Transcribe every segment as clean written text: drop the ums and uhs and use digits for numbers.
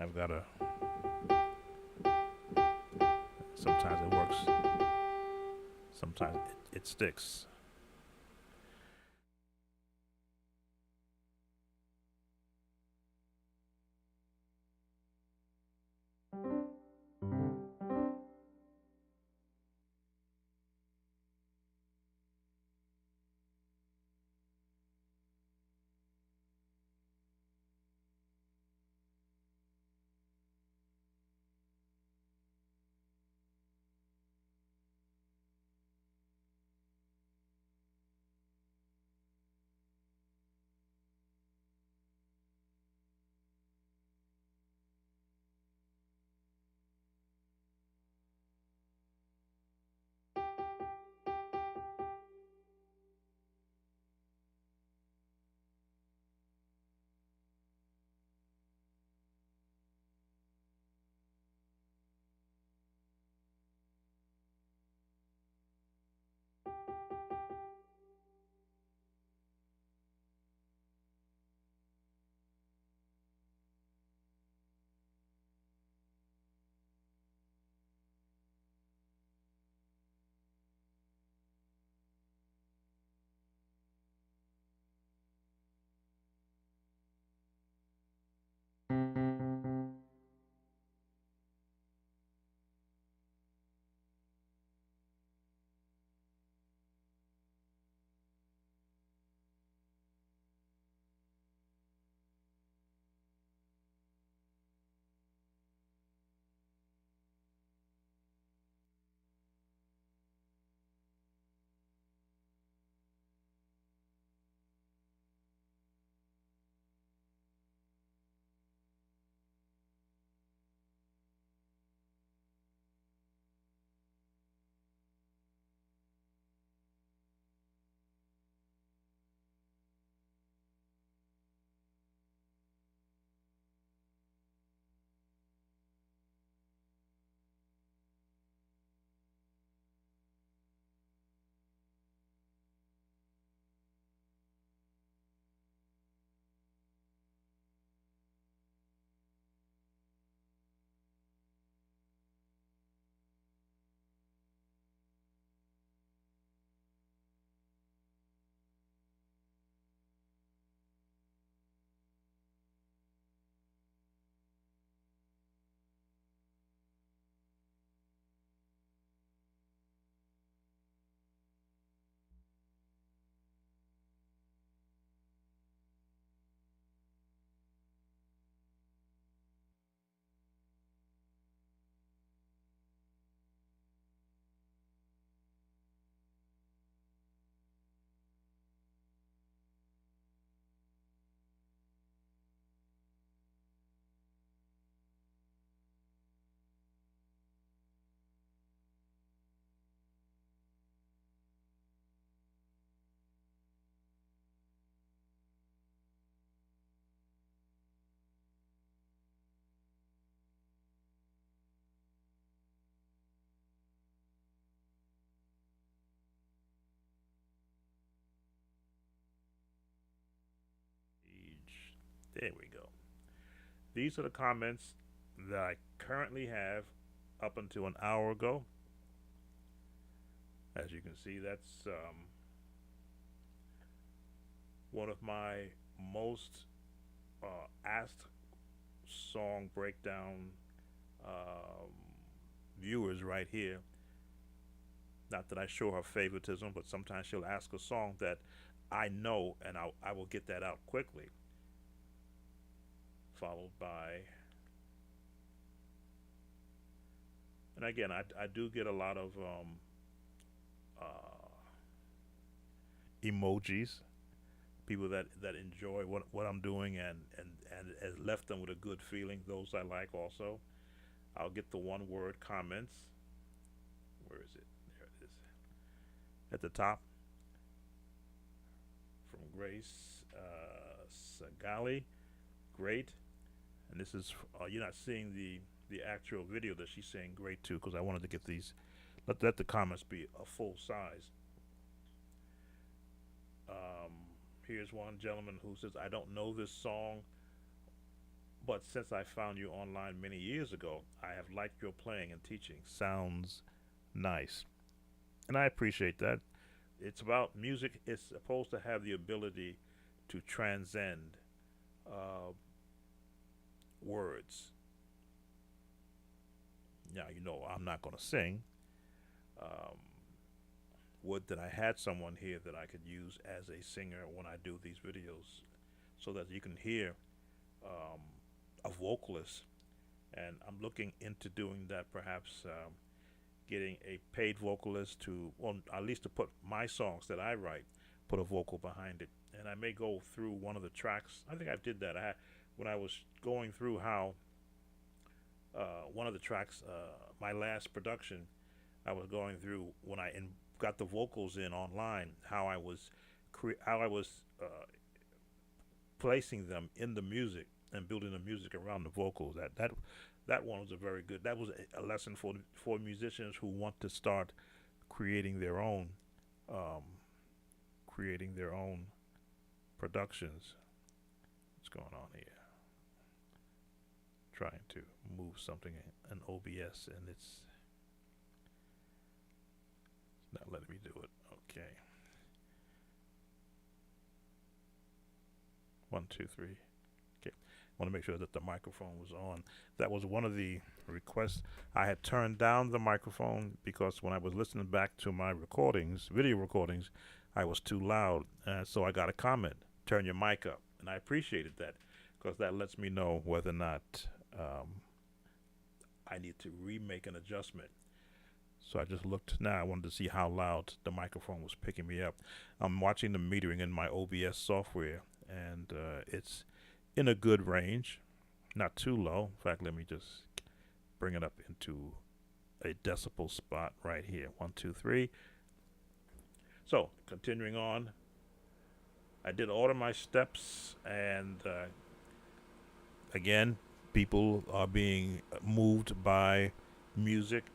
I've got to. Sometimes it works. Sometimes it sticks. There we go. These are the comments that I currently have up until an hour ago. As you can see, that's one of my most asked song breakdown um, viewers right here. Not that I show her favoritism, but sometimes she'll ask a song that I know, and I will get that out quickly. Followed by, and again, I do get a lot of uh, emojis, people that enjoy what I'm doing and has left them with a good feeling. Those I like also. I'll get the one word comments. Where is it? There it is. At the top from Grace Sagali. Great. And this is you're not seeing the actual video that she's saying great too because I wanted to get these. Let the comments be a full size. Here's one gentleman who says, "I don't know this song, But since I found you online many years ago, I have liked your playing and teaching. Sounds nice. And I appreciate that. It's about music, it's supposed to have the ability to transcend uh, words. Now, I'm not going to sing. Um, would that I had someone here that I could use as a singer when I do these videos so that you can hear um, a vocalist. And I'm looking into doing that, perhaps getting a paid vocalist to, well, at least to put my songs that I write, put a vocal behind it. And I may go through one of the tracks. I think I did that. When I was going through how one of the tracks, my last production, I was going through when got the vocals in online, how I was placing them in the music and building the music around the vocals. That one was a very good. That was a lesson for musicians who want to start creating their own um, creating their own productions. What's going on here? Trying to move something in OBS and it's not letting me do it. Okay. 1, 2, 3. Okay. I want to make sure that the microphone was on. That was one of the requests. I had turned down the microphone because when I was listening back to my recordings, video recordings, I was too loud. So I got a comment, turn your mic up. And I appreciated that because that lets me know whether or not I need to remake an adjustment. So I just looked now. I wanted to see how loud the microphone was picking me up. I'm watching the metering in my OBS software, and it's in a good range, not too low. In fact, let me just bring it up into a decibel spot right here. 1, 2, 3. So continuing on, I did order my steps, and again, people are being moved by music,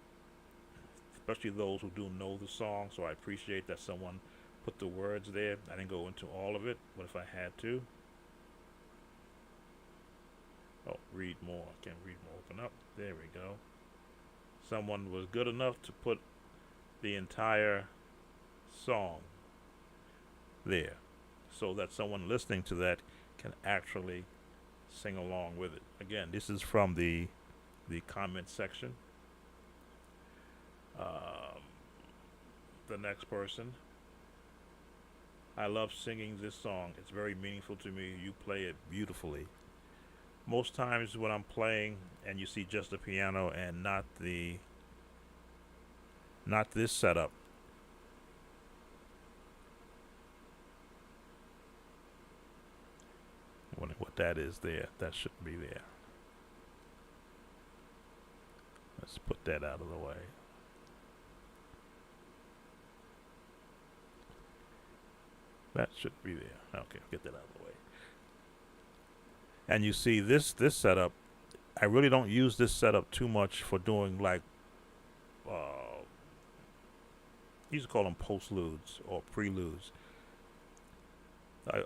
especially those who do know the song. So I appreciate that someone put the words there. I didn't go into all of it, but if I had to. Oh, read more. I can't read more. Open up. There we go. Someone was good enough to put the entire song there so that someone listening to that can actually sing along with it. Again, this is from the comment section. The next person. I love singing this song. It's very meaningful to me. You play it beautifully. Most times when I'm playing and you see just the piano and not this setup, wondering what that is there. That shouldn't be there. Let's put that out of the way. That shouldn't be there. Okay, get that out of the way. And you see this setup, I really don't use this setup too much for doing like you used to call them postludes or preludes.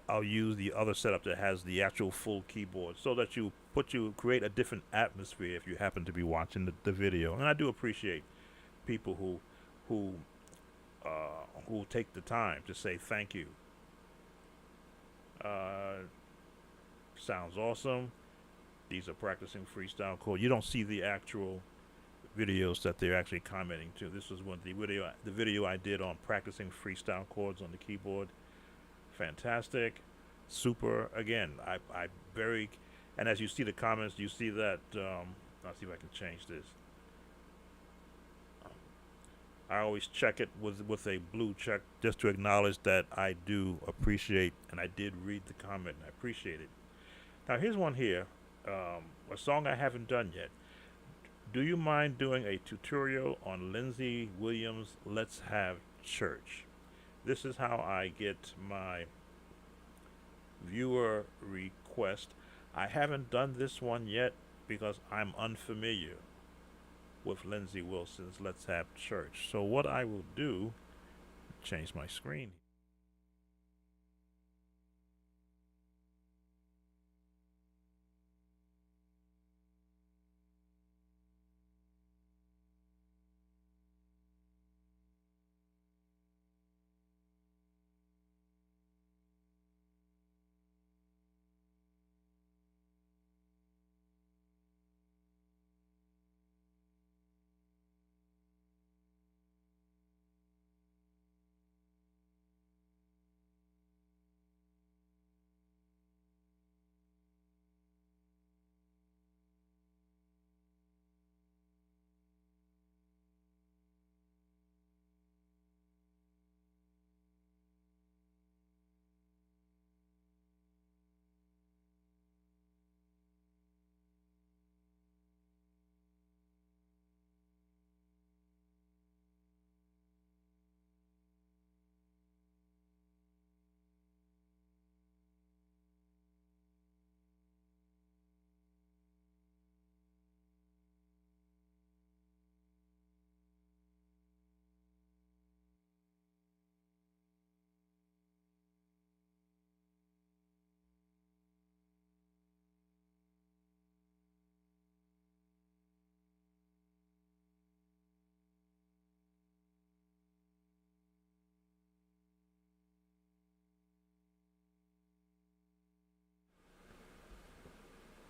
I'll use the other setup that has the actual full keyboard so that you create a different atmosphere if you happen to be watching the video. And I do appreciate people who take the time to say thank you. Sounds awesome. These are practicing freestyle chord. You don't see the actual videos that they're actually commenting to. This was one the video I did on practicing freestyle chords on the keyboard. Fantastic, super. Again, I very, and as you see the comments, you see that. I'll see if I can change this. I always check it with a blue check just to acknowledge that I do appreciate and I did read the comment and I appreciate it. Now here's one here, a song I haven't done yet. Do you mind doing a tutorial on Lindsey Williams' Let's Have Church? This is how I get my viewer request. I haven't done this one yet because I'm unfamiliar with Lindsey Wilson's Let's Have Church. So what I will do, change my screen.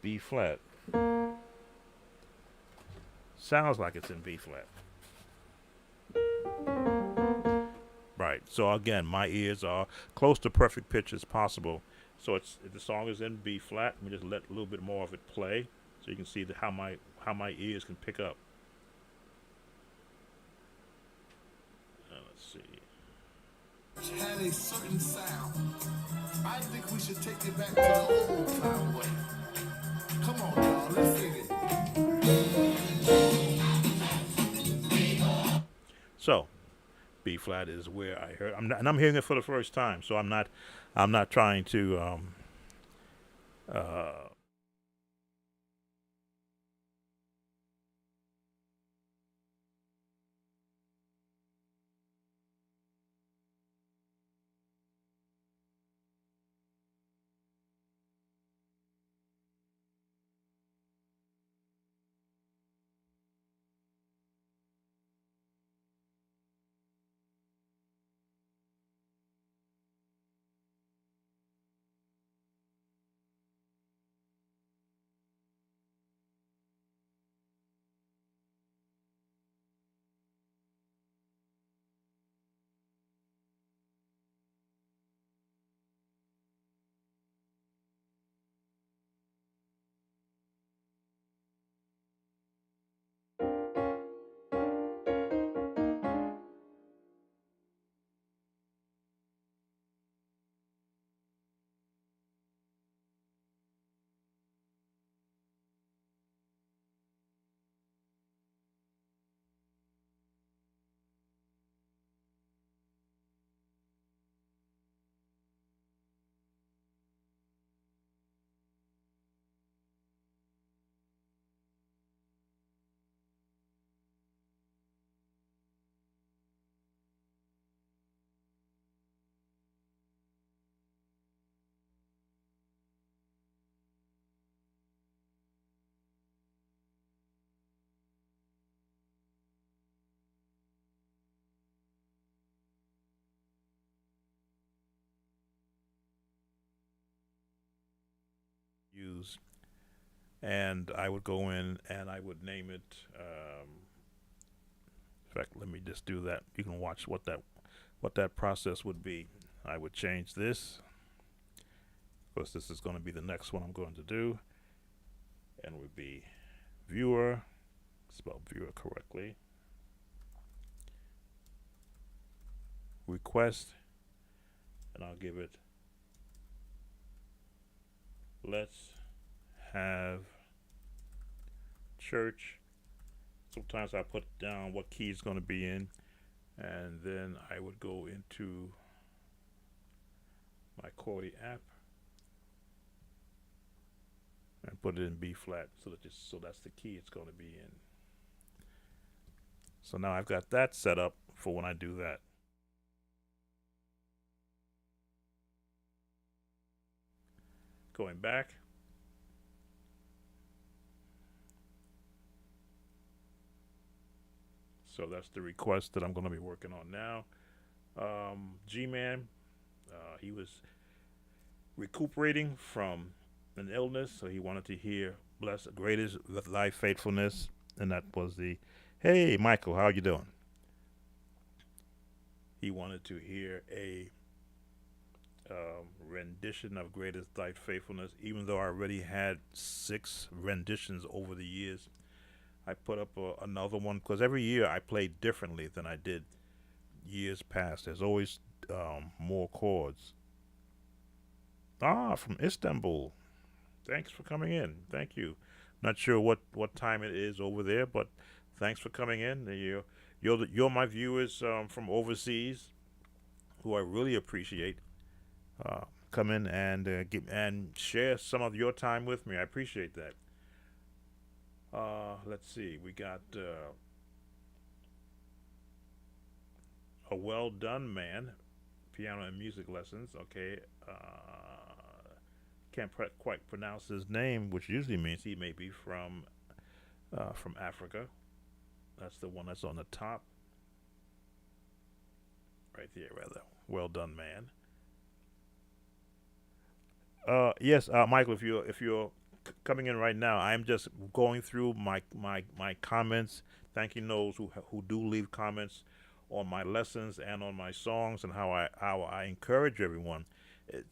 B flat. Sounds like it's in B flat. Right. So again, my ears are close to perfect pitch as possible. So it's the song is in B flat. Let me just let a little bit more of it play, so you can see how my ears can pick up. Let's see. Had a certain sound. I think we should take it back to the old time way. Come on, y'all, let's sing it. So B flat is where I heard. And I'm hearing it for the first time. So I'm not trying to uh, use, and I would go in and I would name it. In fact, let me just do that. You can watch what that process would be. I would change this. Of course, this is going to be the next one I'm going to do, and it would be viewer. Spell viewer correctly. Request, and I'll give it. Let's have church. Sometimes I put down what key is going to be in, and then I would go into my Cordy app and put it in B flat, so that's the key it's going to be in. So now I've got that set up for when I do that. Going back. So that's the request that I'm going to be working on now. G-Man, he was recuperating from an illness, so he wanted to hear "Bless Greatest Thy Faithfulness," and that was the "Hey Michael, how you doing?" He wanted to hear a rendition of "Greatest Thy Faithfulness," even though I already had 6 renditions over the years. I put up another one because every year I play differently than I did years past. There's always more chords. Ah, from Istanbul. Thanks for coming in. Thank you. Not sure what time it is over there, but thanks for coming in. You're my viewers from overseas, who I really appreciate. Come in and share some of your time with me. I appreciate that. Let's see. We got a well done man, piano and music lessons. Okay. Can't quite pronounce his name, which usually means he may be from Africa. That's the one that's on the top, right there, rather. Well done, man. Yes, Michael. If you're coming in right now, I'm just going through my comments, thanking those who do leave comments on my lessons and on my songs, and how I encourage everyone.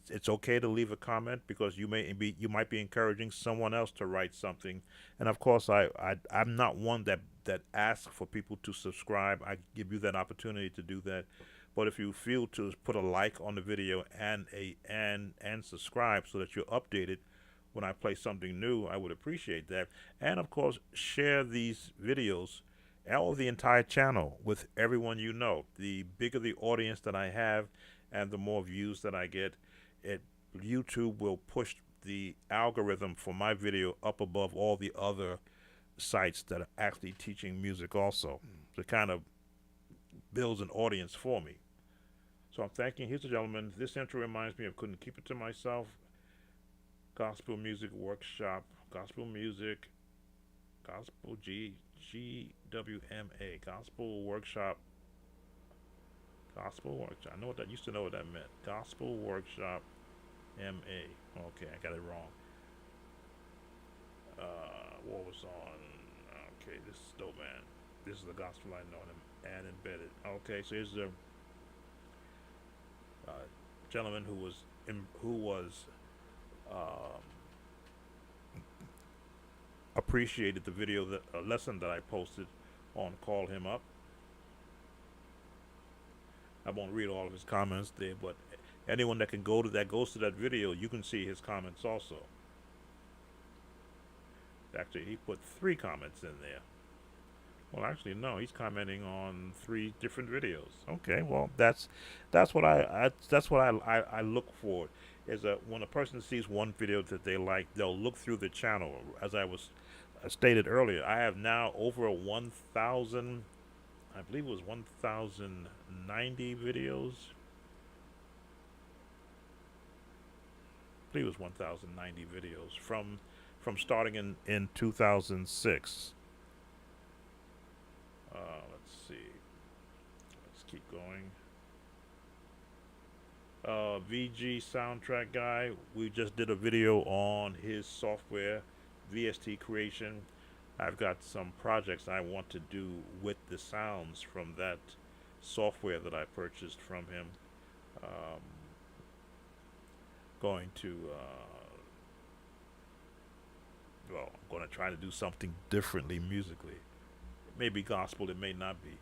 It's okay to leave a comment because you might be encouraging someone else to write something. And of course, I'm not one that asks for people to subscribe. I give you that opportunity to do that. But if you feel to put a like on the video and subscribe so that you're updated when I play something new, I would appreciate that. And of course, share these videos or the entire channel with everyone you know. The bigger the audience that I have and the more views that I get, it YouTube will push the algorithm for my video up above all the other sites that are actually teaching music also. So it kind of builds an audience for me. So I'm thanking. Here's a gentleman. This intro reminds me of Couldn't Keep It to Myself. Gospel Music Workshop. Gospel Music. Gospel GWMA. Gospel Workshop. Gospel Workshop. I know what that used to know what that meant. Gospel Workshop MA. Okay, I got it wrong. What was on? Okay, this is dope, man. This is the gospel I know and embedded. Okay, so here's the gentleman who was um, appreciated the video that lesson that I posted on Call Him Up. I won't read all of his comments there, but anyone that goes to that video, you can see his comments also. Actually, he put 3 comments in there. Well, actually, no, he's commenting on 3 different videos. Okay, well, that's what I look for. Is that when a person sees one video that they like, they'll look through the channel. As I was stated earlier, I have now over 1,000. I believe it was 1,090 videos. I believe it was 1,090 videos from starting in 2006. Let's see. Let's keep going. VG soundtrack guy. We just did a video on his software, VST creation. I've got some projects I want to do with the sounds from that software that I purchased from him. Going to I'm going to try to do something differently musically. It may be gospel, it may not be,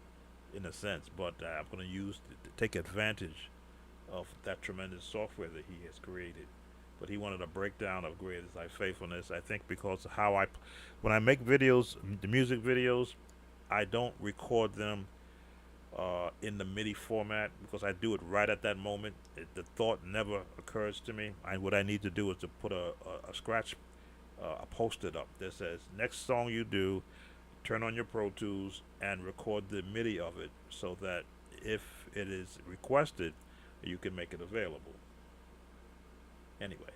in a sense, but I'm going to take advantage of that tremendous software that he has created. But he wanted a breakdown of Great Is Thy Faithfulness. I think because of when I make videos, the music videos, I don't record them in the MIDI format because I do it right at that moment. The thought never occurs to me. What I need to do is to put a scratch, a post-it up that says, next song you do, turn on your Pro Tools and record the MIDI of it so that if it is requested, you can make it available. Anyway,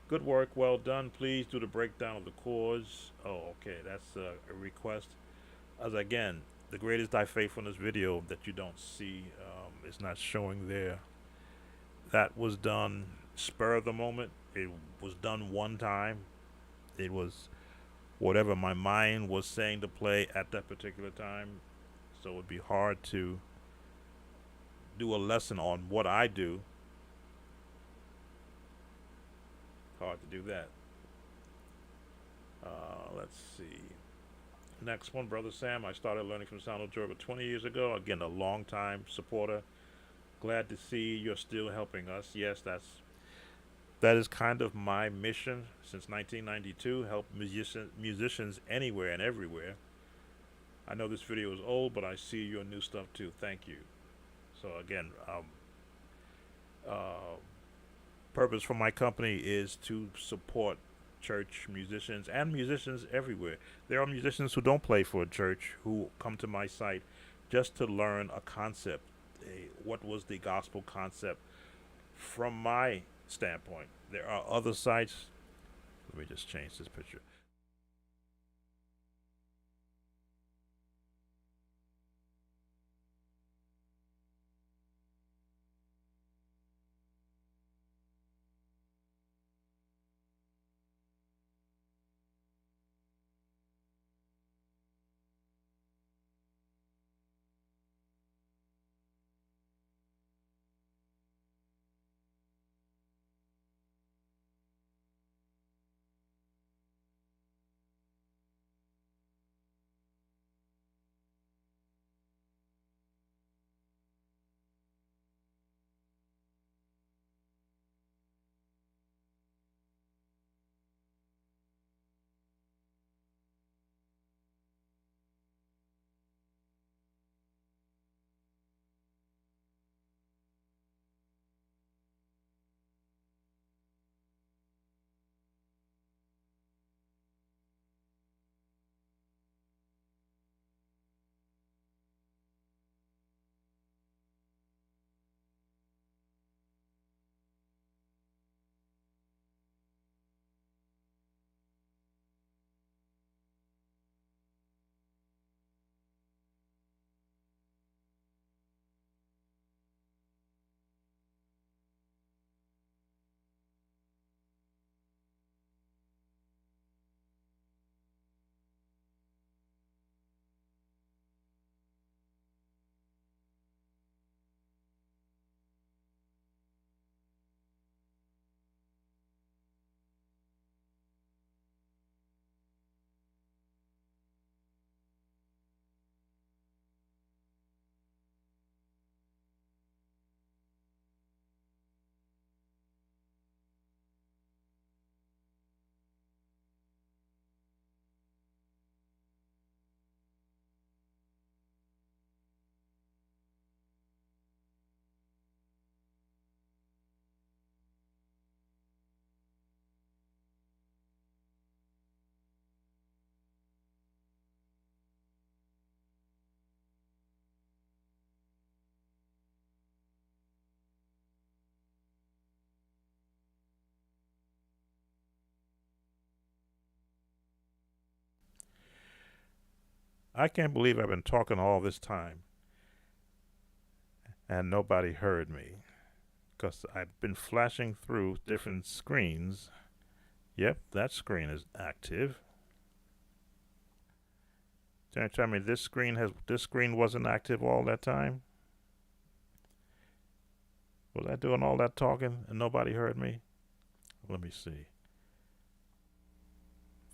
good work, well done. Please do the breakdown of the chords. Oh, okay, that's a request. As again, the Great Is Thy Faithfulness video that you don't see is not showing there. That was done spur of the moment. It was done one time. It was whatever my mind was saying to play at that particular time. So it would be hard to do a lesson on what I do. Hard to do that. Let's see. Next one, Brother Sam. I started learning from Sound of Joy 20 years ago. Again, a long time supporter. Glad to see you're still helping us. Yes, that is kind of my mission since 1992. Help musicians anywhere and everywhere. I know this video is old, but I see your new stuff too. Thank you. So again, purpose for my company is to support church musicians and musicians everywhere. There are musicians who don't play for a church who come to my site just to learn a concept, what was the gospel concept from my standpoint. There are other sites. Let me just change this picture. I can't believe I've been talking all this time and nobody heard me because I've been flashing through different screens. Yep, that screen is active. Don't tell me this screen wasn't active all that time. Was I doing all that talking and nobody heard me? Let me see.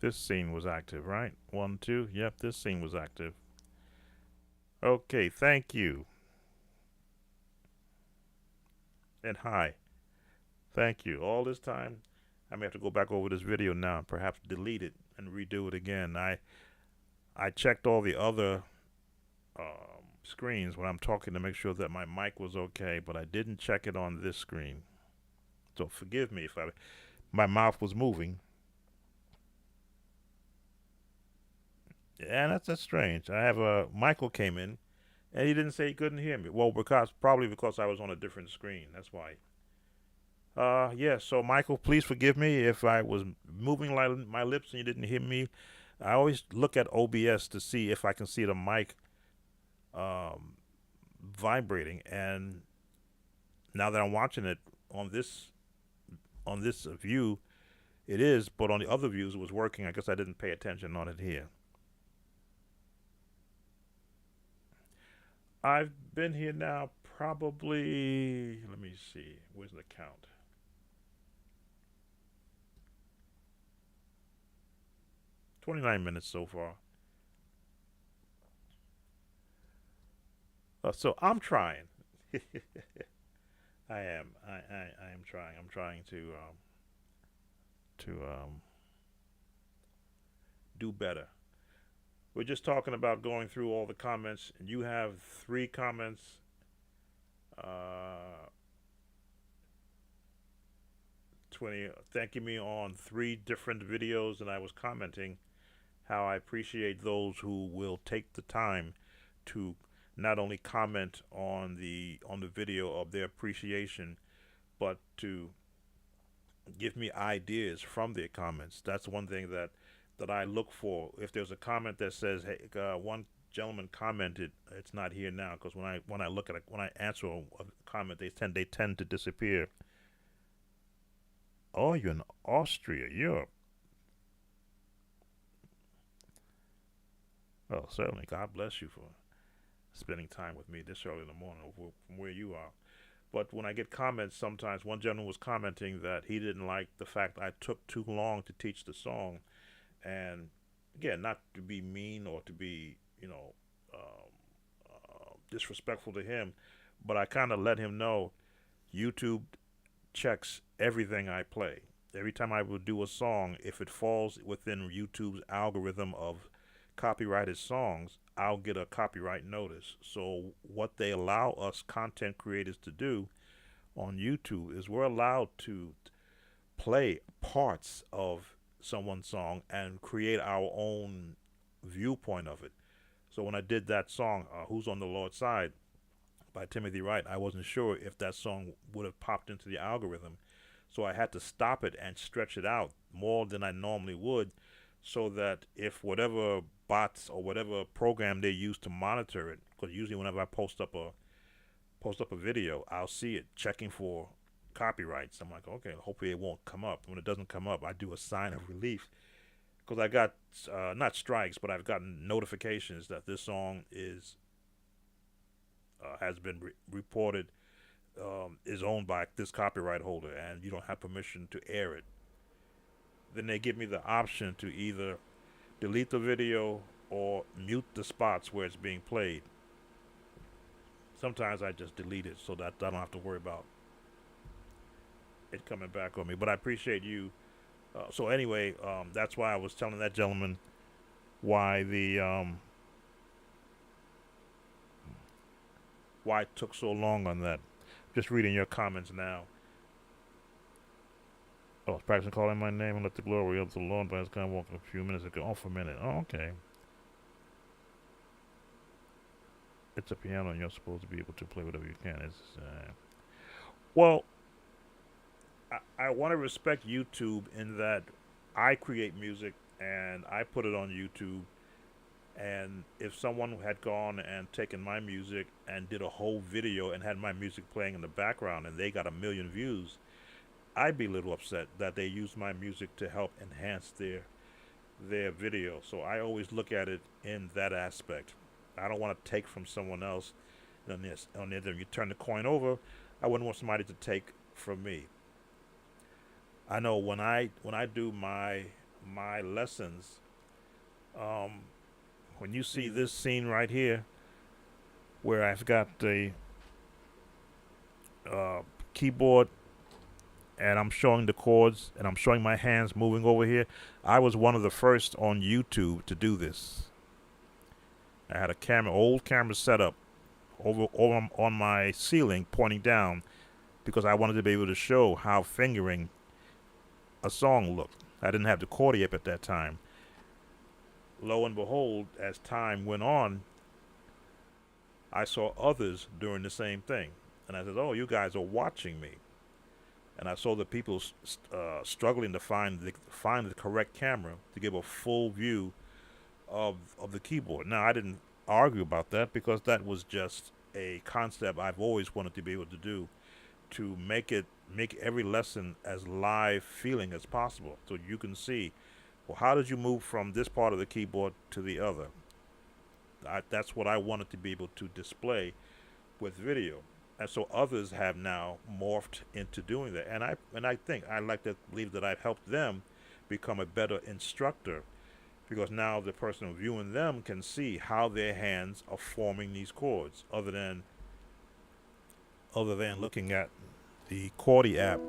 This scene was active, right? 1, 2. Yep, this scene was active. Okay, thank you. And hi. Thank you. All this time, I may have to go back over this video now and perhaps delete it and redo it again. I checked all the other screens when I'm talking to make sure that my mic was okay, but I didn't check it on this screen. So forgive me if my mouth was moving. Yeah, that's strange. I have Michael came in and he didn't say he couldn't hear me. Well, probably because I was on a different screen. That's why. Yeah. So Michael, please forgive me if I was moving my lips and you didn't hear me. I always look at OBS to see if I can see the mic vibrating, and now that I'm watching it on this view, it is. But on the other views, it was working. I guess I didn't pay attention on it here. I've been here now probably. Let me see. Where's the count? 29 minutes so far. So I'm trying. I am. I am trying. I'm trying to do better. We're just talking about going through all the comments, and you have 3 comments. Uh, 20 thanking me on 3 different videos, and I was commenting how I appreciate those who will take the time to not only comment on the video of their appreciation, but to give me ideas from their comments. That's one thing that I look for. If there's a comment that says, "Hey, one gentleman commented," it's not here now because when I look at when I answer a comment, they tend to disappear. Oh, you're in Austria, Europe. Well, certainly, God bless you for spending time with me this early in the morning from where you are. But when I get comments, sometimes one gentleman was commenting that he didn't like the fact I took too long to teach the song, and again, not to be mean or to be, disrespectful to him, but I kind of let him know YouTube checks everything I play. Every time I would do a song, if it falls within YouTube's algorithm of copyrighted songs, I'll get a copyright notice. So what they allow us content creators to do on YouTube is we're allowed to play parts of someone's song and create our own viewpoint of it. So when I did that song, "Who's on the Lord's Side" by Timothy Wright, I wasn't sure if that song would have popped into the algorithm. So I had to stop it and stretch it out more than I normally would, so that if whatever bots or whatever program they use to monitor it, because usually whenever I post up a video, I'll see it checking for copyrights. I'm like, okay, hopefully it won't come up. When it doesn't come up, I do a sign of relief because I got not strikes, but I've gotten notifications that this song has been reported, is owned by this copyright holder, and you don't have permission to air it. Then they give me the option to either delete the video or mute the spots where it's being played. Sometimes I just delete it so that I don't have to worry about it coming back on me. But I appreciate you. So anyway, that's why I was telling that gentleman why why it took so long on that. Just reading your comments now. Oh, I was practicing calling my name and let the glory of the Lord, but I was kind of walking a few minutes ago. Oh, for a minute. Oh, okay. It's a piano, and you're supposed to be able to play whatever you can. Well, I want to respect YouTube in that I create music and I put it on YouTube, And if someone had gone and taken my music and did a whole video and had my music playing in the background and they got 1 million views, I'd be a little upset that they used my music to help enhance their video. So I always look at it in that aspect. I don't want to take from someone else. And this, on the other, you turn the coin over. I wouldn't want somebody to take from me. I know when I do my lessons, um, when you see this scene right here, where I've got the uh, keyboard and I'm showing the chords and I'm showing my hands moving over here, I was one of the first on YouTube to do this. I had a old camera set up over on my ceiling, pointing down, because I wanted to be able to show how fingering a song looked. I didn't have the chordy up at that time. Lo and behold, as time went on, I saw others doing the same thing, and I said, "Oh, you guys are watching me." And I saw the people struggling to find the correct camera to give a full view of the keyboard. Now, I didn't argue about that because that was just a concept I've always wanted to be able to do, to make every lesson as live feeling as possible, so you can see, well, how did you move from this part of the keyboard to the other. That's what I wanted to be able to display with video, and so others have now morphed into doing that. And I think I like to believe that I've helped them become a better instructor, because now the person viewing them can see how their hands are forming these chords, other than looking at the chordy app.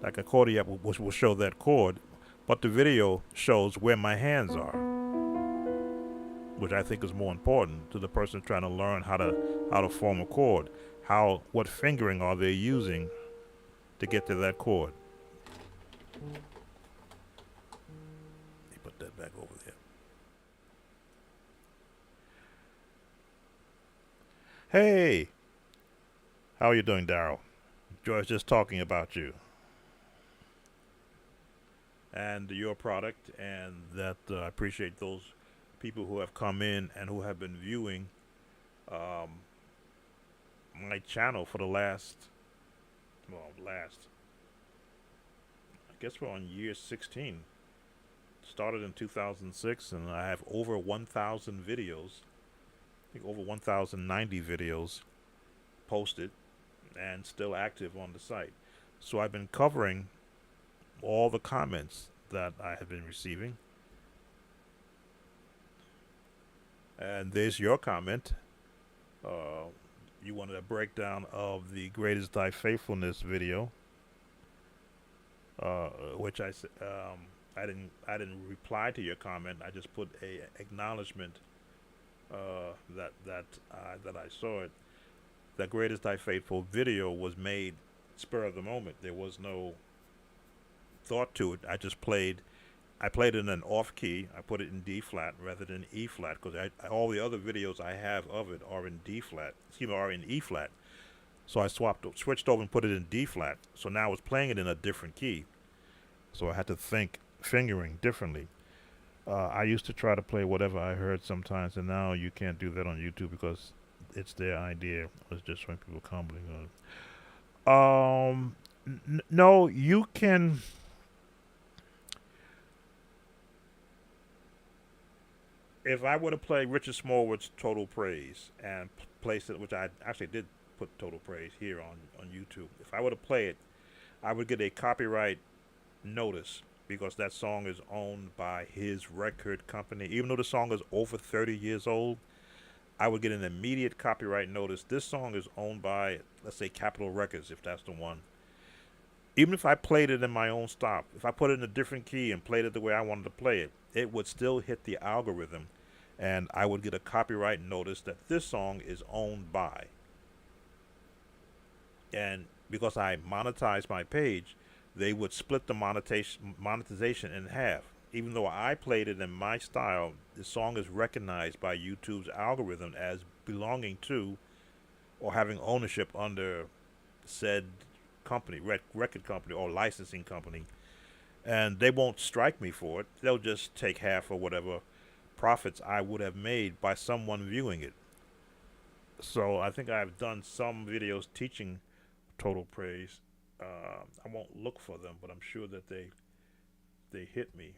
Like a chordy app will show that chord, but the video shows where my hands are, which I think is more important to the person trying to learn how to form a chord. What fingering are they using to get to that chord? Let me put that back over there. Hey, how are you doing, Daryl? Joy's just talking about you and your product, and that I appreciate those people who have come in and who have been viewing um, my channel for the last, I guess we're on year 16. Started in 2006, and I have over 1,000 videos. I think over 1,090 videos posted and still active on the site. So I've been covering all the comments that I have been receiving. And there's your comment. You wanted a breakdown of the Greatest Thy Faithfulness video, which I didn't reply to your comment. I just put a acknowledgement that I saw it. The Greatest Thy Faithful video was made spur of the moment. There was no thought to it. I played it in an off key. I put it in D flat rather than E flat, because all the other videos I have of it are in D flat. Are in E flat. So I switched over and put it in D flat. So now I was playing it in a different key. So I had to think fingering differently. I used to try to play whatever I heard sometimes, and now you can't do that on YouTube because it's their idea. It's just showing people commenting on it. No, you can. If I were to play Richard Smallwood's Total Praise and place it, which I actually did put Total Praise here on YouTube, if I were to play it, I would get a copyright notice, because that song is owned by his record company. Even though the song is over 30 years old, I would get an immediate copyright notice. This song is owned by, let's say, Capitol Records, if that's the one. Even if I played it in my own style, if I put it in a different key and played it the way I wanted to play it, it would still hit the algorithm, and I would get a copyright notice that this song is owned by. And because I monetized my page, they would split the monetization in half. Even though I played it in my style, the song is recognized by YouTube's algorithm as belonging to or having ownership under said company, record company or licensing company. And they won't strike me for it. They'll just take half or whatever profits I would have made by someone viewing it. So I think I've done some videos teaching total praise. I won't look for them, but I'm sure that they hit me.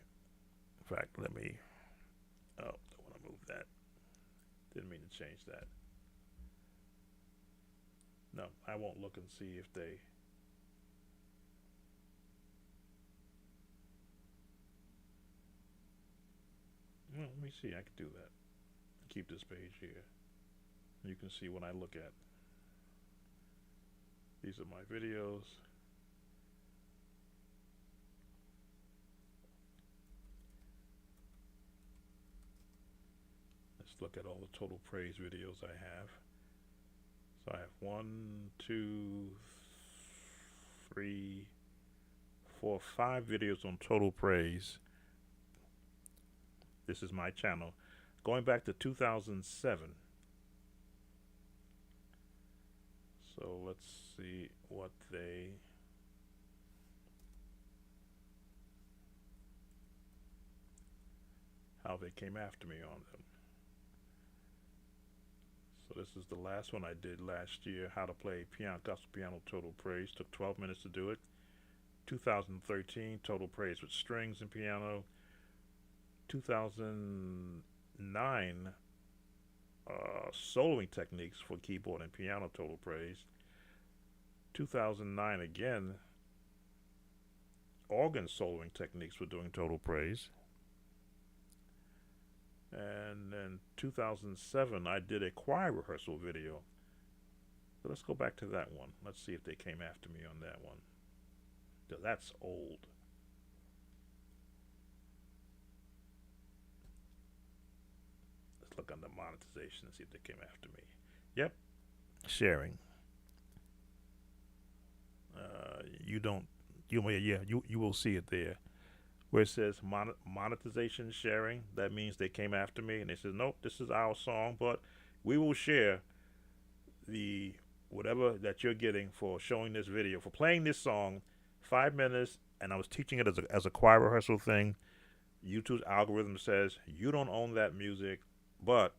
In fact, let me. Oh, I want to move that. Didn't mean to change that. No, I won't look and see if they. Well, let me see. I could do that. Keep this page here. You can see when I look at. These are my videos. Let's look at all the total praise videos I have. So I have 1, 2, 3, 4, 5 videos on total praise. This is my channel. Going back to 2007. So let's see what how they came after me on them. So this is the last one I did last year, how to play piano, gospel piano total praise. Took 12 minutes to do it. 2013, total praise with strings and piano. 2009, soloing techniques for keyboard and piano total praise. 2009 again, organ soloing techniques for doing total praise. And then 2007, I did a choir rehearsal video. So let's go back to that one. Let's see if they came after me on that one. So that's old. Let's look under monetization and see if they came after me. Yep, sharing. You don't. You will see it there where it says monetization sharing. That means they came after me and they said, nope, this is our song, but we will share the whatever that you're getting for showing this video, for playing this song 5 minutes. And I was teaching it as a choir rehearsal thing. YouTube's algorithm says you don't own that music, but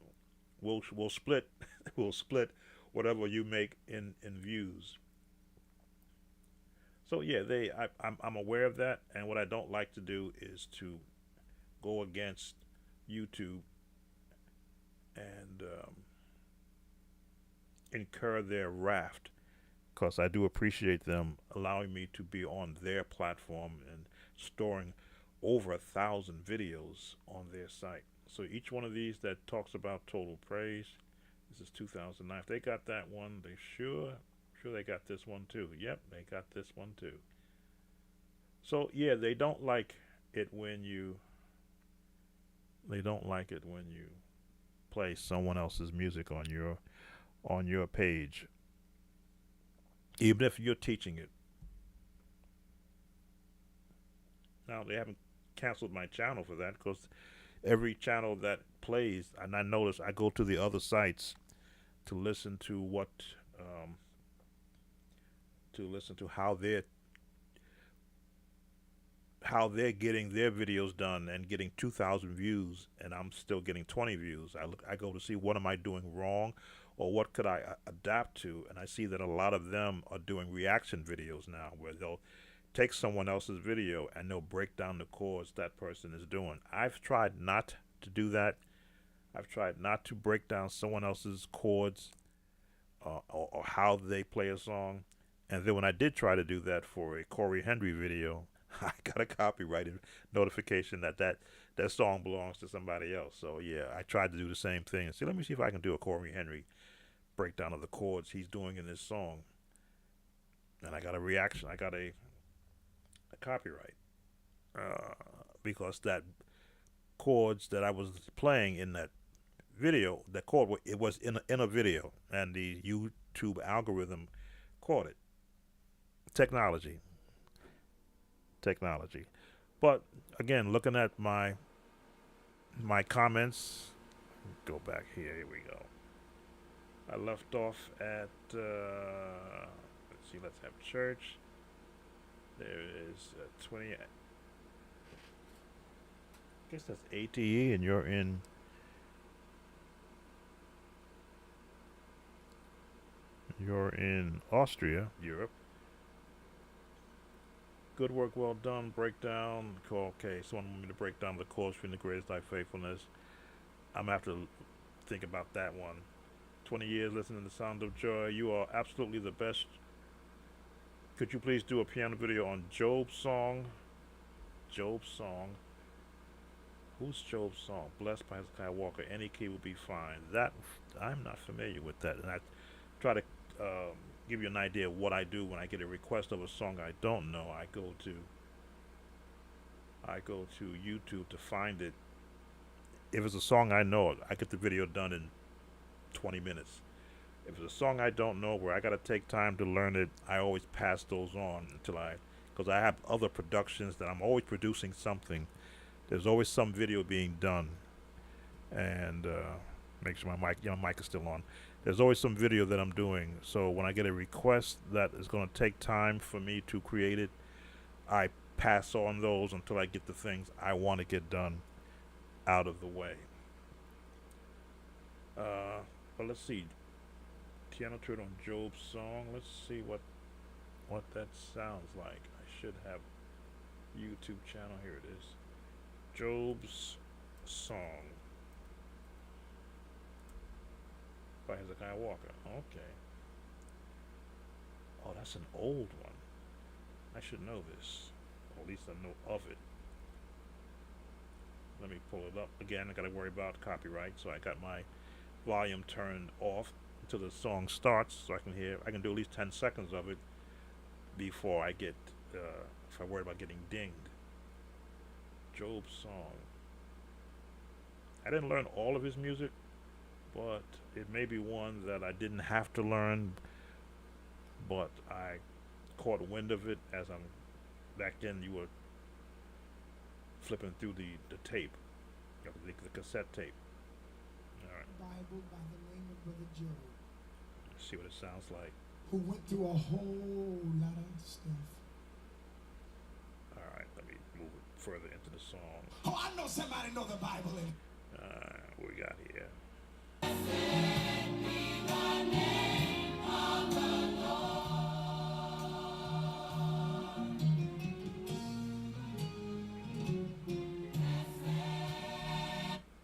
we'll split we'll split whatever you make in views. So yeah, I'm aware of that, and what I don't like to do is to go against YouTube and incur their wrath, because I do appreciate them allowing me to be on their platform and storing over 1,000 videos on their site. So each one of these that talks about total praise, this is 2009. If they got that one, they sure they got this one too. Yep, they got this one too. So yeah, they don't like it when you play someone else's music on your page, even if you're teaching it. Now they haven't canceled my channel for that, because every channel that plays, and I notice I go to the other sites to listen to what how they're getting their videos done and getting 2,000 views, and I'm still getting 20 views. I go to see what am I doing wrong, or what could I adapt to, and I see that a lot of them are doing reaction videos now, where they'll take someone else's video and they'll break down the chords that person is doing. I've tried not to do that. I've tried not to break down someone else's chords or how they play a song. And then when I did try to do that for a Corey Henry video, I got a copyright notification that song belongs to somebody else. So yeah, I tried to do the same thing and see, let me see if I can do a Corey Henry breakdown of the chords he's doing in this song. And I got a reaction. I got a copyright because that chords that I was playing in that video, that chord, it was in a video, and the YouTube algorithm caught it. Technology. But again, looking at my comments, go back here. Here we go. I left off at let's see. Let's have church. There is 20. guess that's ATE, and you're in Austria, Europe. Good work, well done. Breakdown. Okay, someone want me to break down the course between the greatest thy faithfulness. I'm gonna have to think about that one. 20 years listening to the Sound of Joy. You are absolutely the best. Could you please do a piano video on Job's song? Job's song. Who's Job's song? Blessed by Hezekiah Walker. Any key will be fine. That I'm not familiar with that, and I try to um, give you an idea of what I do when I get a request of a song I don't know. I go to YouTube to find it. If it's a song I know, I get the video done in 20 minutes. If it's a song I don't know where I got to take time to learn it, I always pass those on because I have other productions that I'm always producing something. There's always some video being done, and make sure my mic is still on. There's always some video that I'm doing. So when I get a request that is going to take time for me to create it, I pass on those until I get the things I want to get done out of the way. But let's see. Piano Tutor on Job's song. Let's see what that sounds like. I should have YouTube channel. Here it is. Job's song by Hezekiah Walker. Okay. Oh, that's an old one. I should know this. Or at least I know of it. Let me pull it up again. I got to worry about copyright, so I got my volume turned off until the song starts, so I can do at least 10 seconds of it before I get if I worry about getting dinged. Job's song. I didn't learn all of his music, but it may be one that I didn't have to learn, but I caught wind of it as I'm back then. You were flipping through the tape, the cassette tape. All right. Bible by the name of Brother Job, See what it sounds like. who went through a whole lot of stuff. All right, let me move it further into the song. Oh, I know somebody know the Bible. What we got here?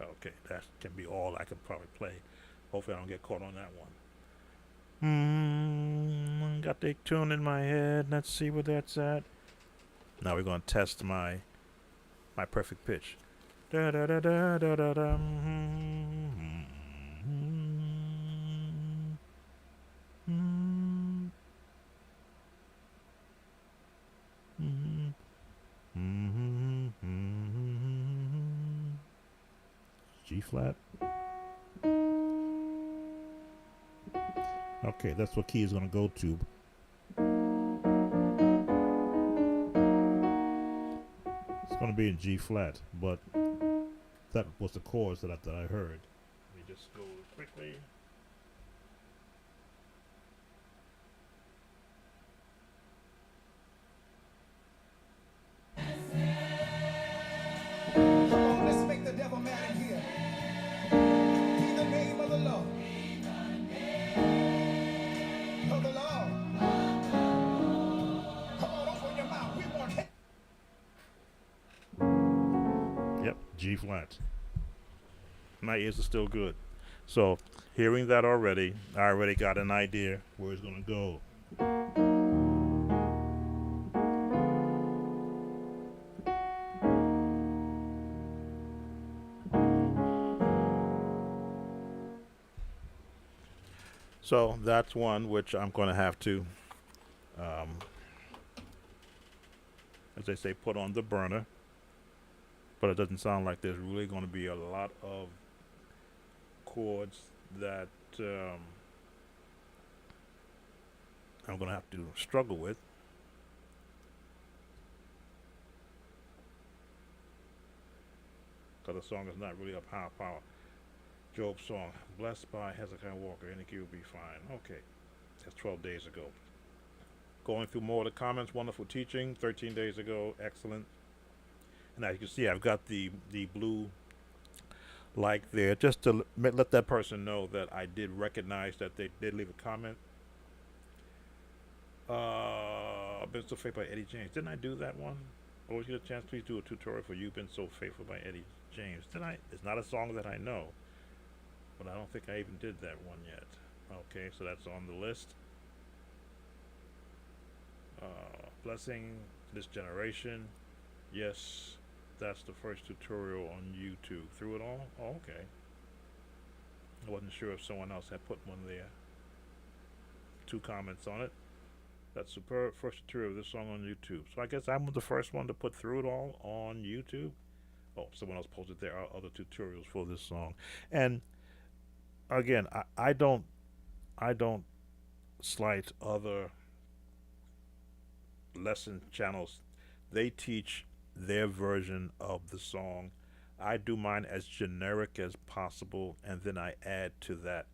Okay, that can be all I can probably play. Hopefully, I don't get caught on that one. Got the tune in my head. Let's see where that's at. Now we're gonna test my perfect pitch. Da da da da da da da. G flat. Okay, that's what key is gonna go to. It's gonna be in G flat, but that was the chords that I heard. Let me just go quickly. Come on, let's make the devil mad in here. In the name of the Lord. Of the Lord. Come on, open your mouth. We want him. Yep, G flat. My ears are still good. So, hearing that already, I already got an idea where it's gonna go. So that's one which I'm going to have to, as they say, put on the burner. But it doesn't sound like there's really going to be a lot of chords that I'm going to have to struggle with. Because the song is not really up high power. Job's song, Blessed by Hezekiah Walker, any key will be fine. Okay, that's 12 days ago. Going through more of the comments, wonderful teaching, 13 days ago, excellent. Now you can see I've got the blue like there, just to let that person know that I did recognize that they did leave a comment. Been so faithful by Eddie James. Didn't I do that one? Always get a chance. Please do a tutorial for "You've Been So Faithful" by Eddie James. Did I? It's not a song that I know, but I don't think I even did that one yet. Okay, so that's on the list. Blessing this generation. Yes, that's the first tutorial on YouTube. Through it all? Oh, okay. I wasn't sure if someone else had put one there. 2 comments on it. That's superb first tutorial of this song on YouTube. So I guess I'm the first one to put Through It All on YouTube. Oh, someone else posted there are other tutorials for this song. And again, I don't slight other lesson channels. They teach their version of the song. I do mine as generic as possible, and then I add to that.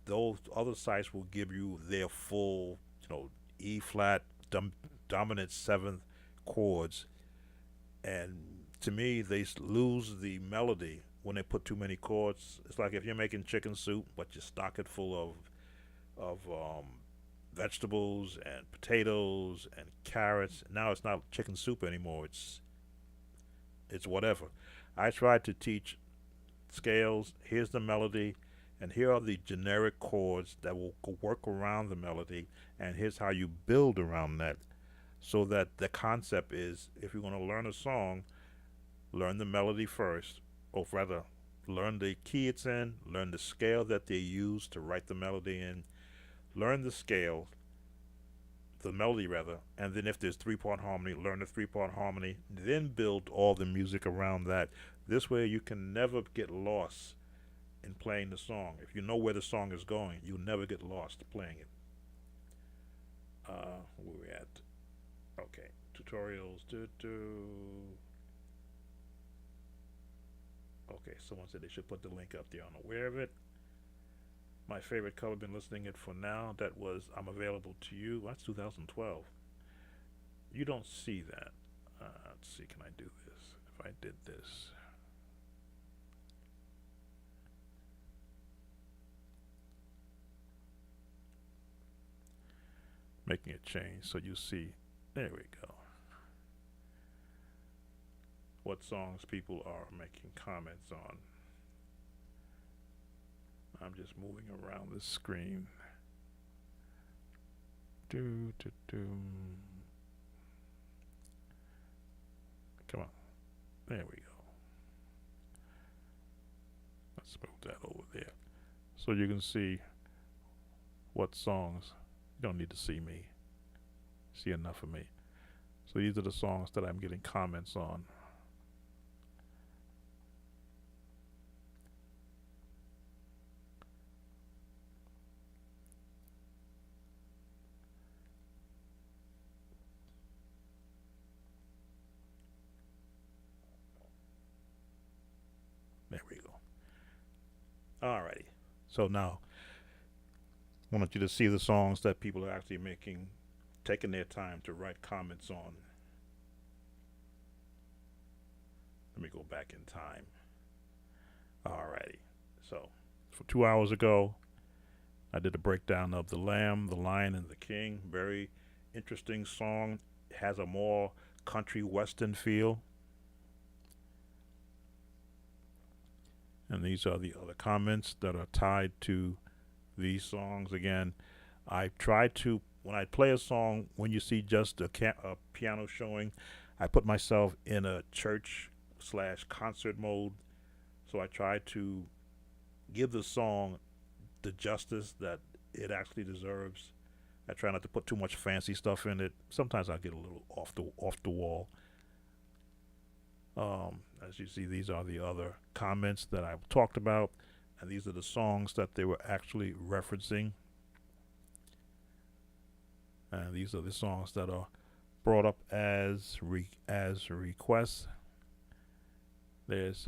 Those other sites will give you their full, E flat dominant seventh chords, and to me, they lose the melody when they put too many chords. It's like if you're making chicken soup, but you stock it full of vegetables and potatoes and carrots. Now it's not chicken soup anymore. It's whatever. I tried to teach scales. Here's the melody, and here are the generic chords that will work around the melody, and here's how you build around that. So that the concept is, if you're going to learn a song, learn the melody first, or rather, learn the key it's in, learn the scale that they use to write the melody in, learn the scale, the melody rather, and then if there's 3-part harmony, learn the 3-part harmony, then build all the music around that. This way you can never get lost in playing the song. If you know where the song is going, you'll never get lost playing it. Where we at? Okay, tutorials. Okay, someone said they should put the link up there. I'm aware of it. My favorite color, been listening it for now. That was I'm Available to You. That's 2012. You don't see that. Let's see, can I do this? If I did this. Making a change so you see. There we go. What songs people are making comments on. I'm just moving around the screen. Come on. There we go. Let's move that over there. So you can see what songs. You don't need to see me. See enough of me. So these are the songs that I'm getting comments on. There we go. Alrighty. So now I want you to see the songs that people are actually taking their time to write comments on. Let me go back in time. Alrighty. So, for 2 hours ago, I did a breakdown of The Lamb, The Lion, and the King. Very interesting song. It has a more country western feel. And these are the other comments that are tied to these songs. Again, I try to, when I play a song, when you see just a piano showing, I put myself in a church/concert mode. So I try to give the song the justice that it actually deserves. I try not to put too much fancy stuff in it. Sometimes I get a little off the wall. As you see, these are the other comments that I've talked about, and these are the songs that they were actually referencing. And these are the songs that are brought up as requests. There's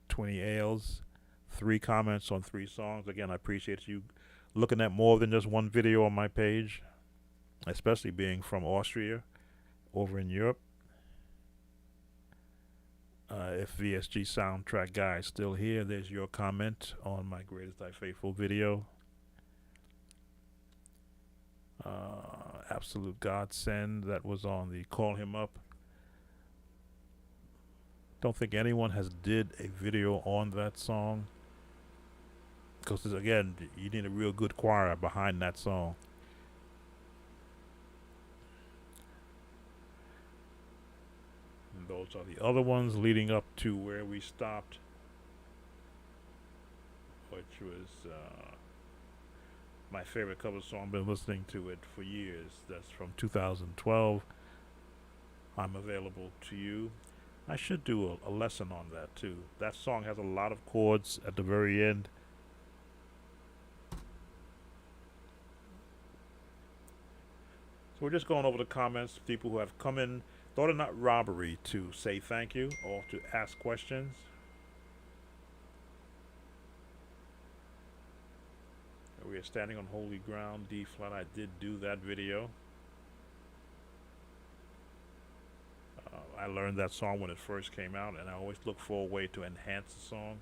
20 ales, 3 comments on 3 songs. Again, I appreciate you looking at more than just one video on my page, especially being from Austria over in Europe. If VSG soundtrack guy is still here, there's your comment on my Greatest Thy Faithful video. Absolute Godsend, that was on the Call Him Up. Don't think anyone has did a video on that song, because again, you need a real good choir behind that song. And those are the other ones leading up to where we stopped, which was my favorite cover song. Been listening to it for years. That's from 2012. I'm Available to You. I should do a lesson on that too. That song has a lot of chords at the very end. So we're just going over the comments. People who have come in, thought it not robbery to say thank you or to ask questions. We are standing on holy ground, D flat. I did do that video. I learned that song when it first came out, and I always look for a way to enhance the song.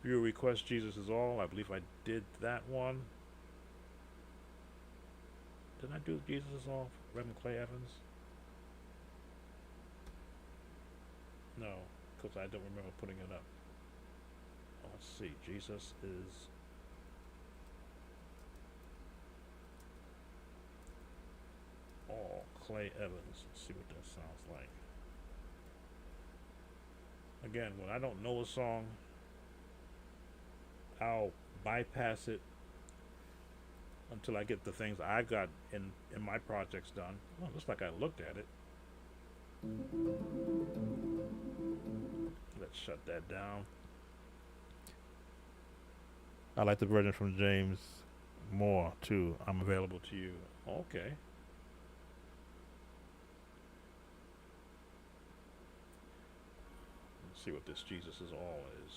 Viewer request, Jesus is All. I believe I did that one. Did I do Jesus is All? Reverend Clay Evans? No, because I don't remember putting it up. Let's see. Jesus is All. Clay Evans. Let's see what that sounds like. Again, when I don't know a song, I'll bypass it until I get the things I got in my projects done. Well, looks like I looked at it. Let's shut that down. I like the version from James Moore too. I'm Available to You. Okay. Let's see what this Jesus is All is.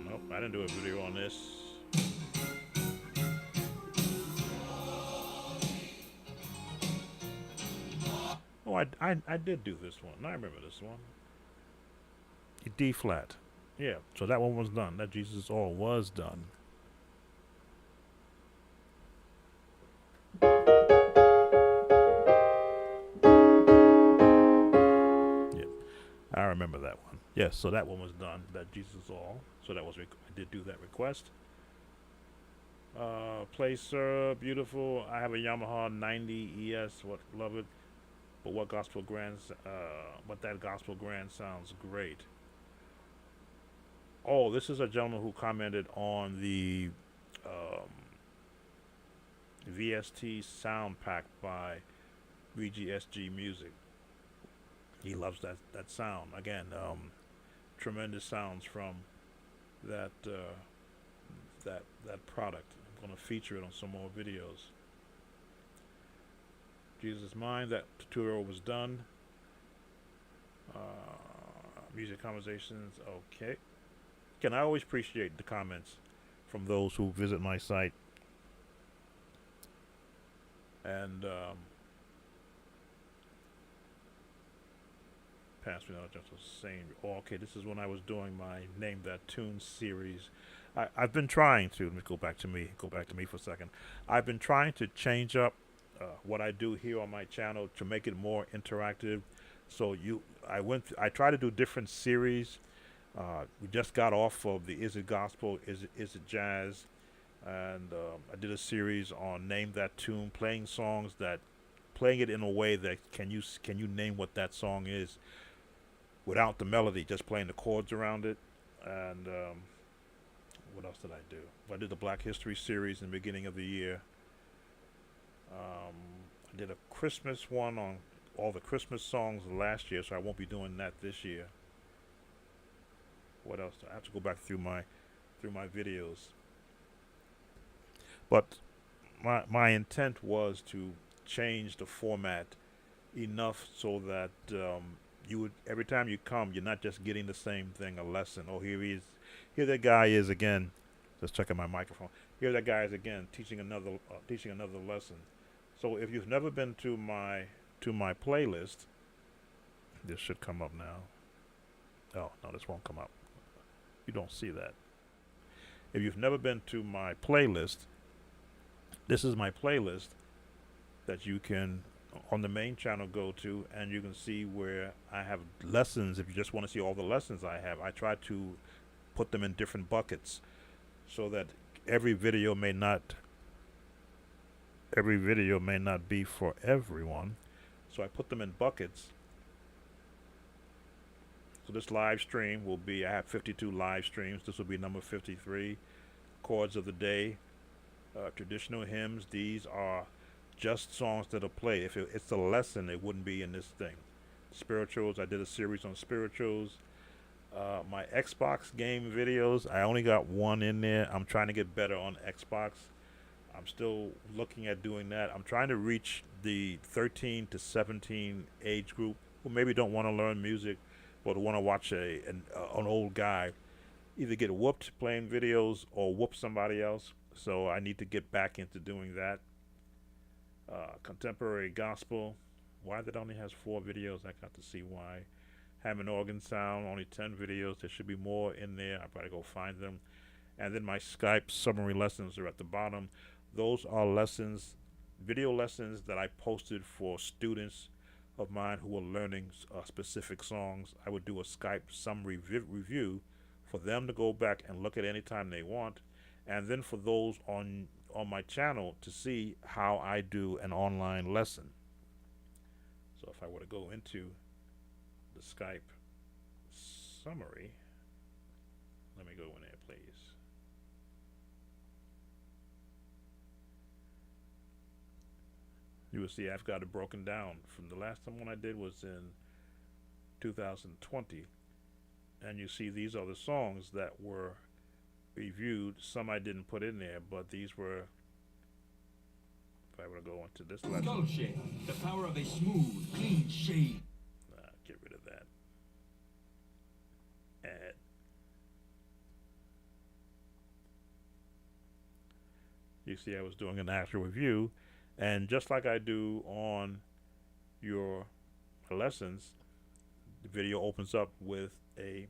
Nope, I didn't do a video on this. Oh, I did do this one. I remember this one. D flat. Yeah, so that one was done. That Jesus is All was done. Yeah, I remember that one. Yes, so that one was done. That Jesus is All. So that was I did do that request. Play Sir, beautiful. I have a Yamaha 90 ES. What love it. But what gospel grand? But that gospel grand sounds great. Oh, this is a gentleman who commented on the VST sound pack by VGSG Music. He loves that sound. Again, tremendous sounds from that that product. I'm going to feature it on some more videos. Jesus Mind, that tutorial was done. Music conversations, okay. Again, I always appreciate the comments from those who visit my site. And pass me that, just was saying, oh, okay, this is when I was doing my Name That Tune series. I've been trying to, let me go back to me for a second. I've been trying to change up what I do here on my channel to make it more interactive. So I try to do different series. We just got off of the Is It Gospel, Is It Jazz, and I did a series on Name That Tune, playing it in a way that can you name what that song is without the melody, just playing the chords around it. And what else did I do? I did the Black History series in the beginning of the year. I did a Christmas one on all the Christmas songs last year, so I won't be doing that this year. What else? I have to go back through my videos. But my intent was to change the format enough so that you would, every time you come, you're not just getting the same thing, a lesson. Oh, here that guy is again. Just checking my microphone. Here that guy is again teaching another lesson. So if you've never been to my playlist, this should come up now. Oh no, this won't come up. You don't see that. If you've never been to my playlist, this is my playlist that you can on the main channel go to, and you can see where I have lessons. If you just want to see all the lessons I have, I try to put them in different buckets so that every video may not be for everyone. So I put them in buckets. So this live stream will be, I have 52 live streams. This will be number 53. Chords of the day, traditional hymns. These are just songs that'll play. If it's a lesson, it wouldn't be in this thing. Spirituals, I did a series on spirituals. My Xbox game videos, I only got one in there. I'm trying to get better on Xbox. I'm still looking at doing that. I'm trying to reach the 13 to 17 age group who maybe don't want to learn music, but want to watch an old guy either get whooped playing videos or whoop somebody else. So I need to get back into doing that. Contemporary gospel. Why that only has 4 videos, I got to see why. Hammond organ sound, only 10 videos. There should be more in there. I better go find them. And then my Skype summary lessons are at the bottom. Those are lessons, video lessons that I posted for students of mine who are learning specific songs. I would do a Skype summary review for them to go back and look at any time they want, and then for those on my channel to see how I do an online lesson. So if I were to go into the Skype summary, let me go in there, please. You will see I've got it broken down. From the last time one I did was in 2020, and you see these are the songs that were reviewed. Some I didn't put in there, but these were, if I were to go into this lesson. Skull shape, the power of a smooth, clean shave. Get rid of that. Add. You see I was doing an actual review, and just like I do on your lessons, the video opens up with a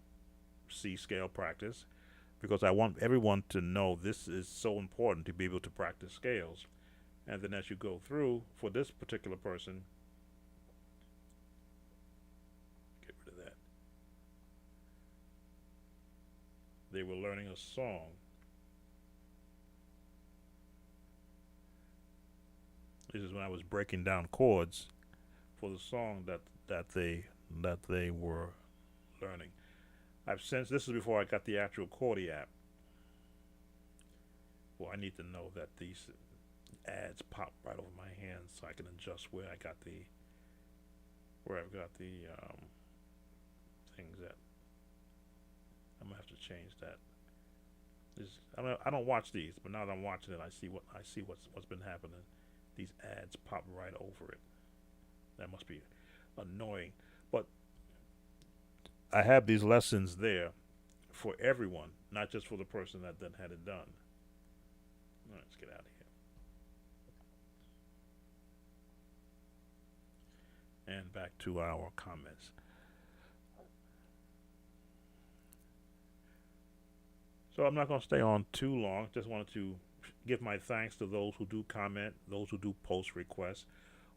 C scale practice, because I want everyone to know this is so important to be able to practice scales. And then as you go through, for this particular person, get rid of that, they were learning a song. This is when I was breaking down chords for the song that they were learning. I've since, this is before I got the actual Chordy app. Well, I need to know that these ads pop right over my hands so I can adjust where I've got the things at. I'm gonna have to change that. I don't watch these, but now that I'm watching it, I see what's been happening. These ads pop right over it. That must be annoying. But I have these lessons there for everyone, not just for the person that then had it done. All right, let's get out of here. And back to our comments. So I'm not going to stay on too long. Just wanted to give my thanks to those who do comment, those who do post requests.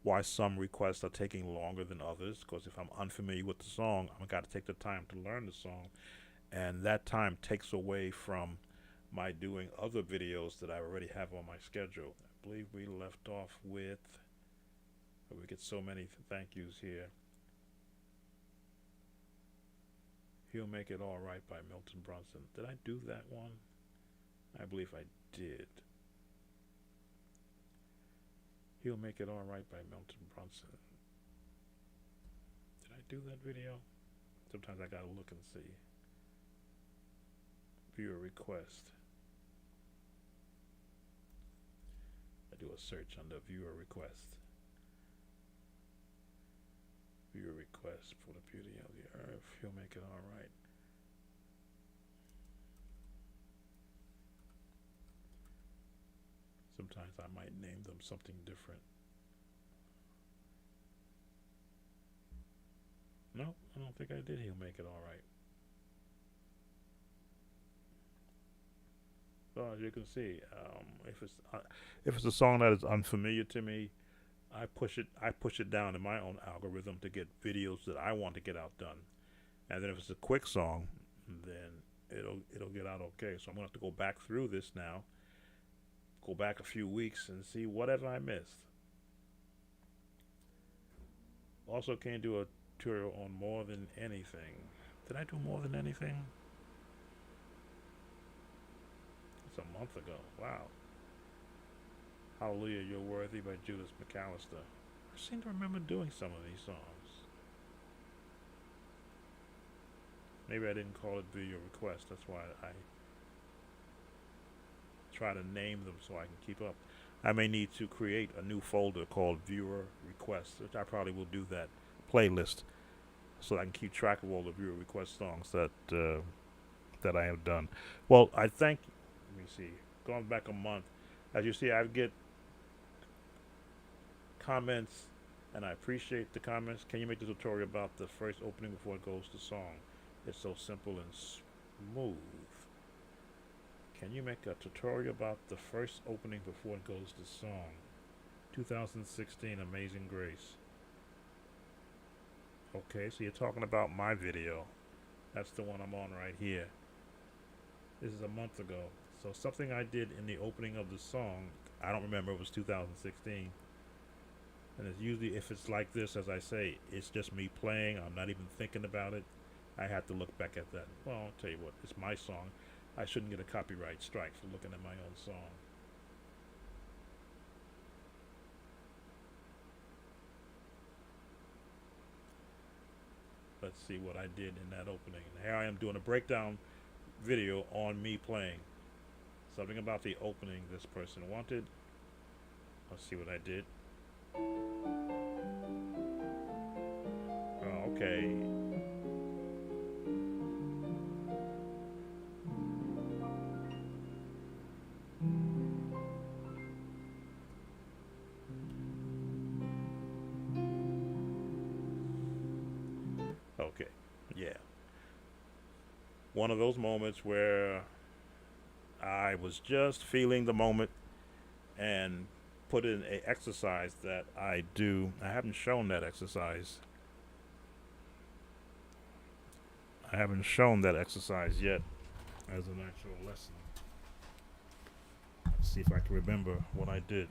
Why some requests are taking longer than others, because if I'm unfamiliar with the song, I've got to take the time to learn the song, and that time takes away from my doing other videos that I already have on my schedule. I believe we left off with, we get so many thank yous here. He'll Make It All Right by Milton Brunson. Did I do that one? I believe I did. He'll Make It All Right by Milton Brunson. Did I do that video? Sometimes I gotta look and see. Viewer request. I do a search under viewer request. Viewer request for the beauty of the earth. He'll make it all right. Sometimes I might name them something different. No, I don't think I did. He'll make it all right. So as you can see, if it's a song that is unfamiliar to me, I push it down in my own algorithm to get videos that I want to get out done. And then if it's a quick song, then it'll get out okay. So I'm gonna have to go back through this now, go back a few weeks and see whatever I missed. Also, can do a tutorial on more than anything. Did I do more than anything? It's a month ago. Wow. Hallelujah, You're Worthy by Judas McAllister. I seem to remember doing some of these songs. Maybe I didn't call it Video Request. That's why I try to name them so I can keep up. I may need to create a new folder called Viewer Requests, which I probably will do that playlist so I can keep track of all the viewer request songs that I have done. Well, I think, let me see, going back a month, as you see, I get comments, and I appreciate the comments. Can you make the tutorial about the first opening before it goes to song? It's so simple and smooth. Can you make a tutorial about the first opening before it goes to song? 2016 Amazing Grace. Okay, so you're talking about my video. That's the one I'm on right here. This is a month ago. So something I did in the opening of the song, I don't remember, it was 2016. And it's usually, if it's like this, as I say, it's just me playing. I'm not even thinking about it. I have to look back at that. Well, I'll tell you what, it's my song. I shouldn't get a copyright strike for looking at my own song. Let's see what I did in that opening. And here I am doing a breakdown video on me playing. Something about the opening this person wanted. Let's see what I did. Oh, okay. Okay, yeah. One of those moments where I was just feeling the moment and put in a exercise that I do. I haven't shown that exercise. I haven't shown that exercise yet as an actual lesson. Let's see if I can remember what I did.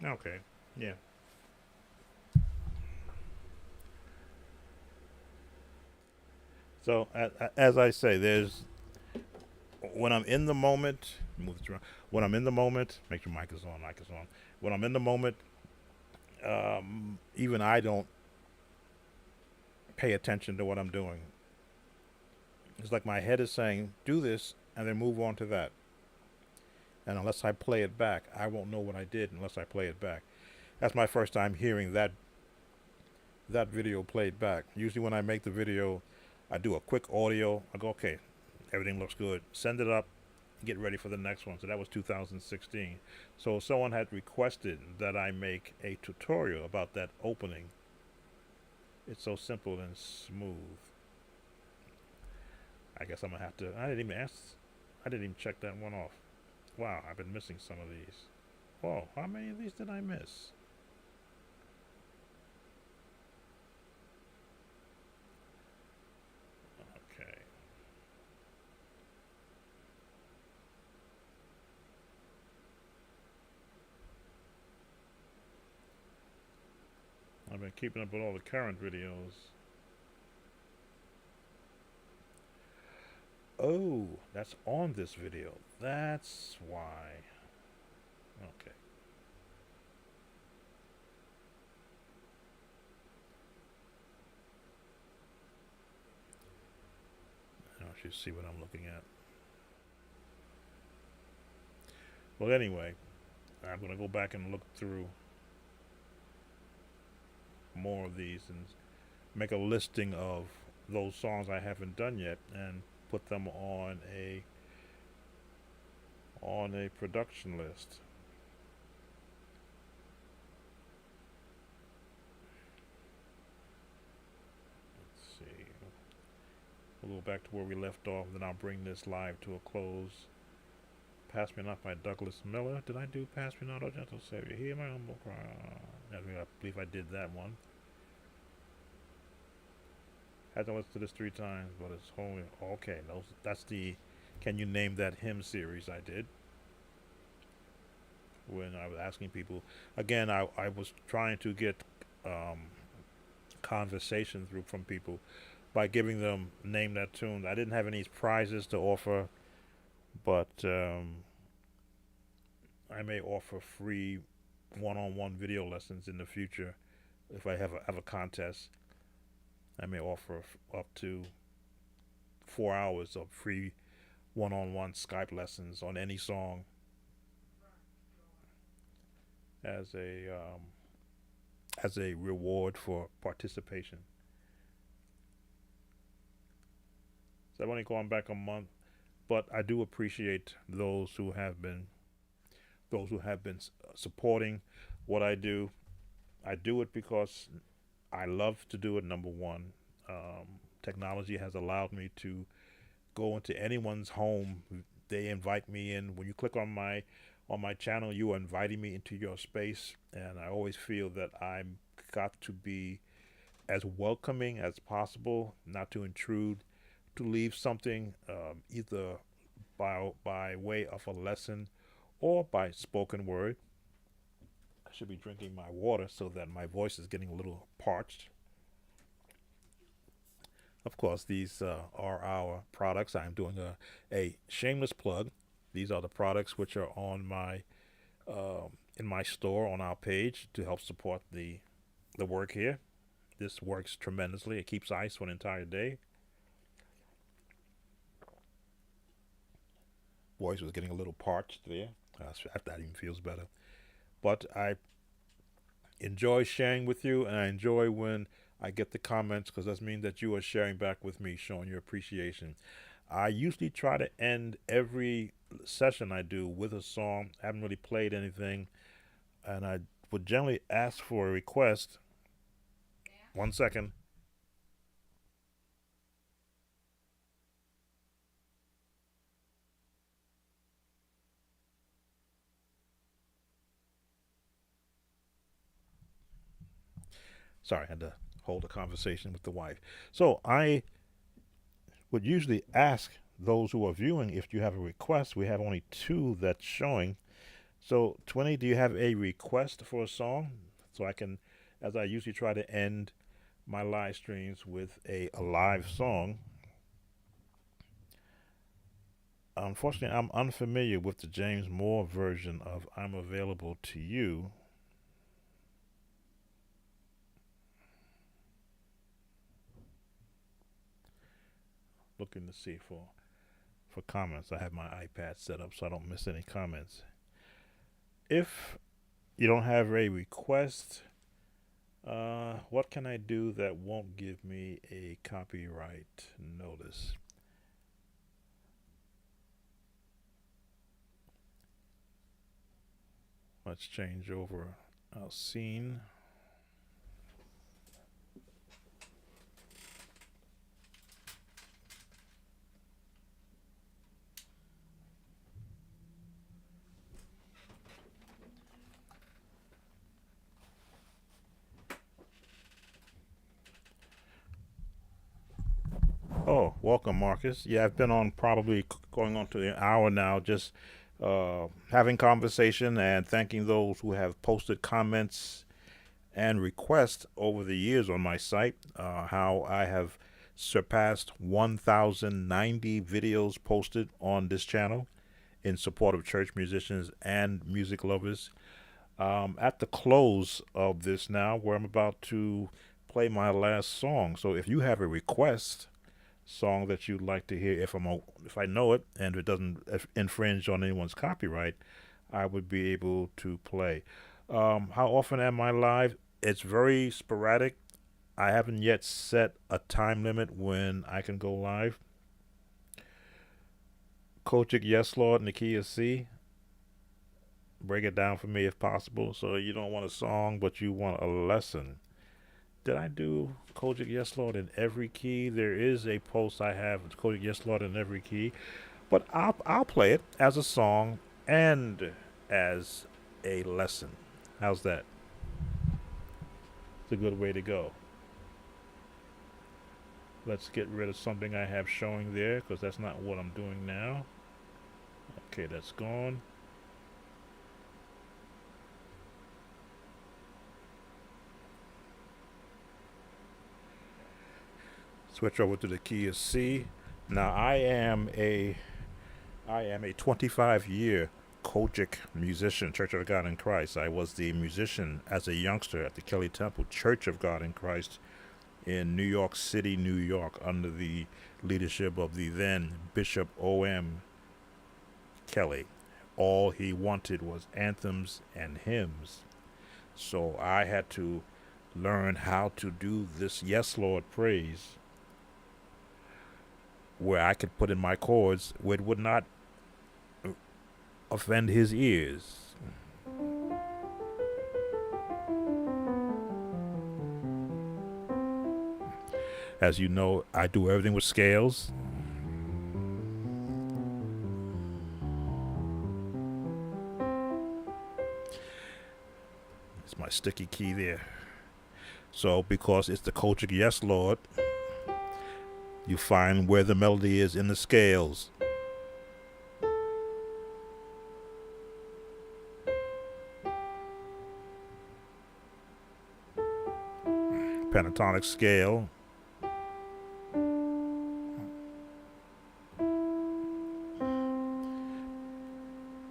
Okay, yeah. So as I say, there's when I'm in the moment. Move this around. When I'm in the moment, make sure mic is on. Mic is on. When I'm in the moment, even I don't pay attention to what I'm doing. It's like my head is saying, "Do this," and then move on to that. And unless I play it back, I won't know what I did unless I play it back. That's my first time hearing that video played back. Usually when I make the video, I do a quick audio. I go, okay, everything looks good. Send it up, get ready for the next one. So that was 2016. So someone had requested that I make a tutorial about that opening. It's so simple and smooth. I guess I'm gonna have to, I didn't even check that one off. Wow, I've been missing some of these. Whoa, how many of these did I miss? Okay. I've been keeping up with all the current videos. Oh, that's on this video. That's why. Okay. Now I should see what I'm looking at. Well, anyway, I'm going to go back and look through more of these and make a listing of those songs I haven't done yet and put them on a production list. Let's see. We'll go back to where we left off, then I'll bring this live to a close. Pass Me Not by Douglas Miller. Did I do Pass Me Not, O Gentle Savior? Hear my humble cry. I believe I did that one. Had to listen to this 3 times, but it's only okay. That's the Can You Name That Hymn series I did. When I was asking people, again, I was trying to get conversation through from people by giving them Name That Tune. I didn't have any prizes to offer, but I may offer free one-on-one video lessons in the future if I have a contest. I may offer up to 4 hours of free one-on-one Skype lessons on any song as a reward for participation. So I've only gone back a month, but I do appreciate those who have been supporting what I do. I do it because I love to do it. Number one, technology has allowed me to go into anyone's home. They invite me in. When you click on my channel, you are inviting me into your space, and I always feel that I've got to be as welcoming as possible, not to intrude, to leave something either by way of a lesson or by spoken word. I should be drinking my water so that my voice is getting a little parched. Of course, these are our products. I'm doing a shameless plug. These are the products which are on my in my store on our page to help support the work here. This works tremendously. It keeps ice for an entire day. Voice was getting a little parched there. That even feels better. But I enjoy sharing with you, and I enjoy when I get the comments, because that means that you are sharing back with me, showing your appreciation. I usually try to end every session I do with a song. I haven't really played anything, and I would generally ask for a request. 1 second. Sorry, I had to hold a conversation with the wife. So I would usually ask those who are viewing if you have a request. We have only 2 that's showing. So 20, do you have a request for a song? So I can, as I usually try to end my live streams with a live song. Unfortunately, I'm unfamiliar with the James Moore version of I'm Available to You. Looking to see for comments. I have my iPad set up so I don't miss any comments. If you don't have a request, what can I do that won't give me a copyright notice? Let's change over our scene. Oh, welcome, Marcus. Yeah, I've been on probably going on to an hour now, just having conversation and thanking those who have posted comments and requests over the years on my site, how I have surpassed 1,090 videos posted on this channel in support of church musicians and music lovers. At the close of this now, where I'm about to play my last song. So if you have a request song that you'd like to hear, if I know it and it doesn't infringe on anyone's copyright, I would be able to play. How often am I live? It's very sporadic. I haven't yet set a time limit when I can go live. Kojic, yes, Lord, in the key of C. Break it down for me if possible. So you don't want a song, but you want a lesson. Did I do Kojic, yes, Lord, in every key? There is a post I have Kojic, yes, Lord, in every key, but I'll play it as a song and as a lesson. How's that? It's a good way to go. Let's get rid of something I have showing there because that's not what I'm doing now. Okay, that's gone. Switch over to the key of C. Now I am a 25-year Kojic musician, Church of God in Christ. I was the musician as a youngster at the Kelly Temple Church of God in Christ in New York City, New York, under the leadership of the then Bishop O.M. Kelly. All he wanted was anthems and hymns. So I had to learn how to do this Yes Lord praise where I could put in my chords where it would not offend his ears. As you know, I do everything with scales. It's my sticky key there. So because it's the Kojic Yes Lord, you find where the melody is in the scales. Pentatonic scale.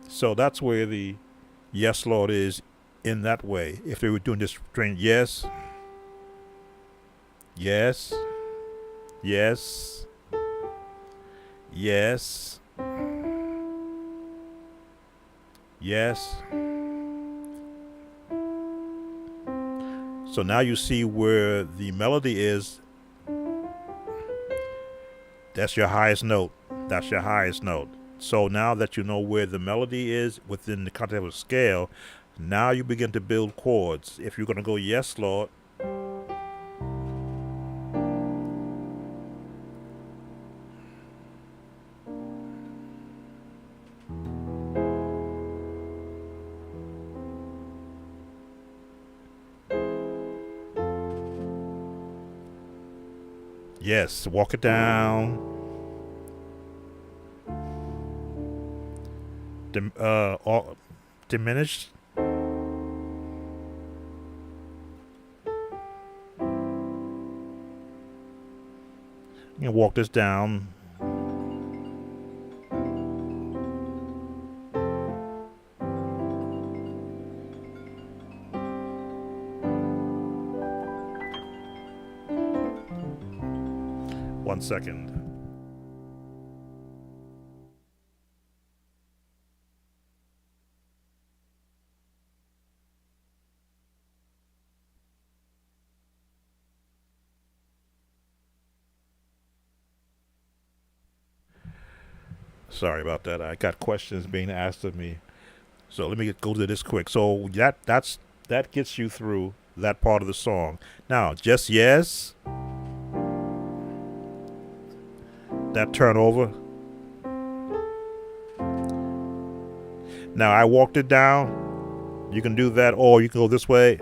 So that's where the Yes Lord is in that way. If they were doing this string, yes, yes, yes, yes, yes. So now you see where the melody is. That's your highest note. That's your highest note. So now that you know where the melody is within the context of a scale, now you begin to build chords. If you're going to go Yes Lord, yes, walk it down. Diminished. You can walk this down. One second. Sorry about that. I got questions being asked of me. So let me go to this quick. So that gets you through that part of the song. Now, just yes. That turn over. Now I walked it down. You can do that, or you can go this way.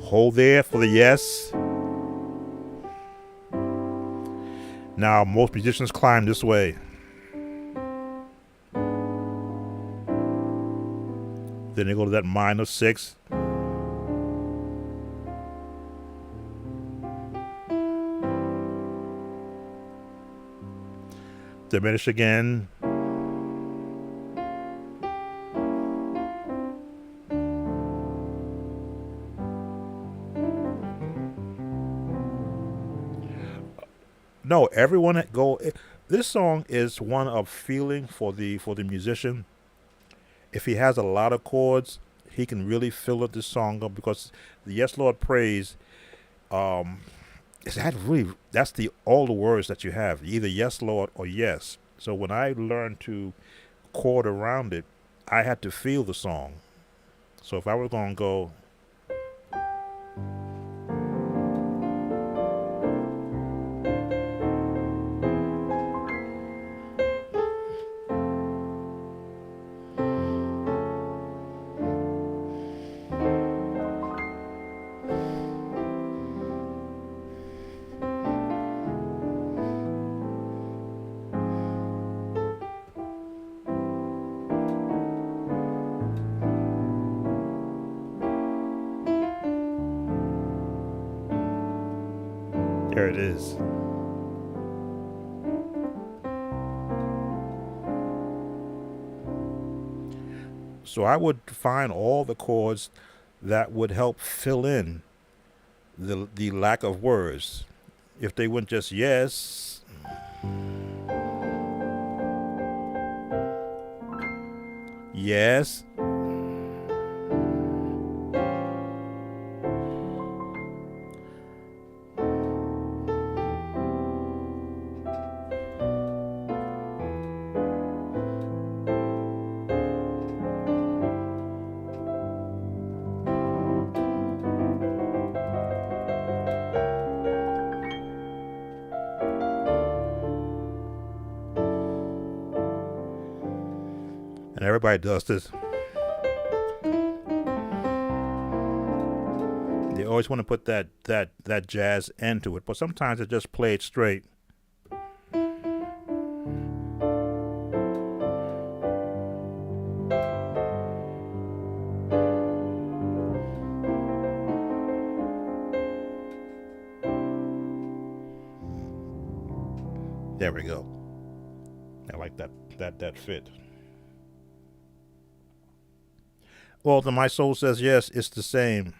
Hold there for the yes. Now most musicians climb this way. Then you go to that minor 6. Diminish again. No, everyone that go. This song is one of feeling for the musician. If he has a lot of chords, he can really fill up this song up because the Yes Lord Praise is that really that's the all the words that you have either yes Lord or yes. So when I learned to chord around it, I had to feel the song. So if I were going to go, there it is. So I would find all the chords that would help fill in the lack of words. If they went just yes, yes, and everybody does this. They always want to put that jazz into it, but sometimes it just played straight. There we go. I like that fit. Well, then my soul says yes, it's the same.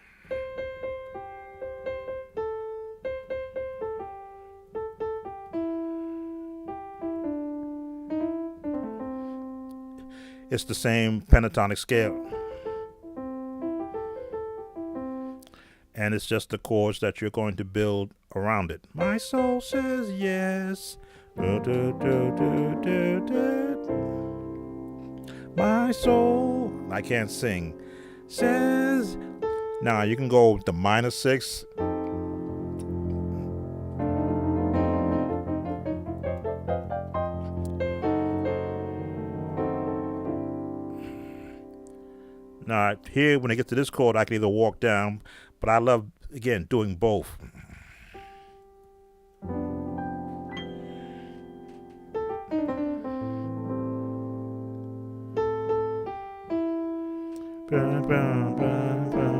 It's the same pentatonic scale. And it's just the chords that you're going to build around it. My soul says yes. Do, do, do, do, do, do. My soul, I can't sing, says. Now you can go the minor 6. Now here, when I get to this chord, I can either walk down, but I love, again, doing both. Bum, bum, bum, bum.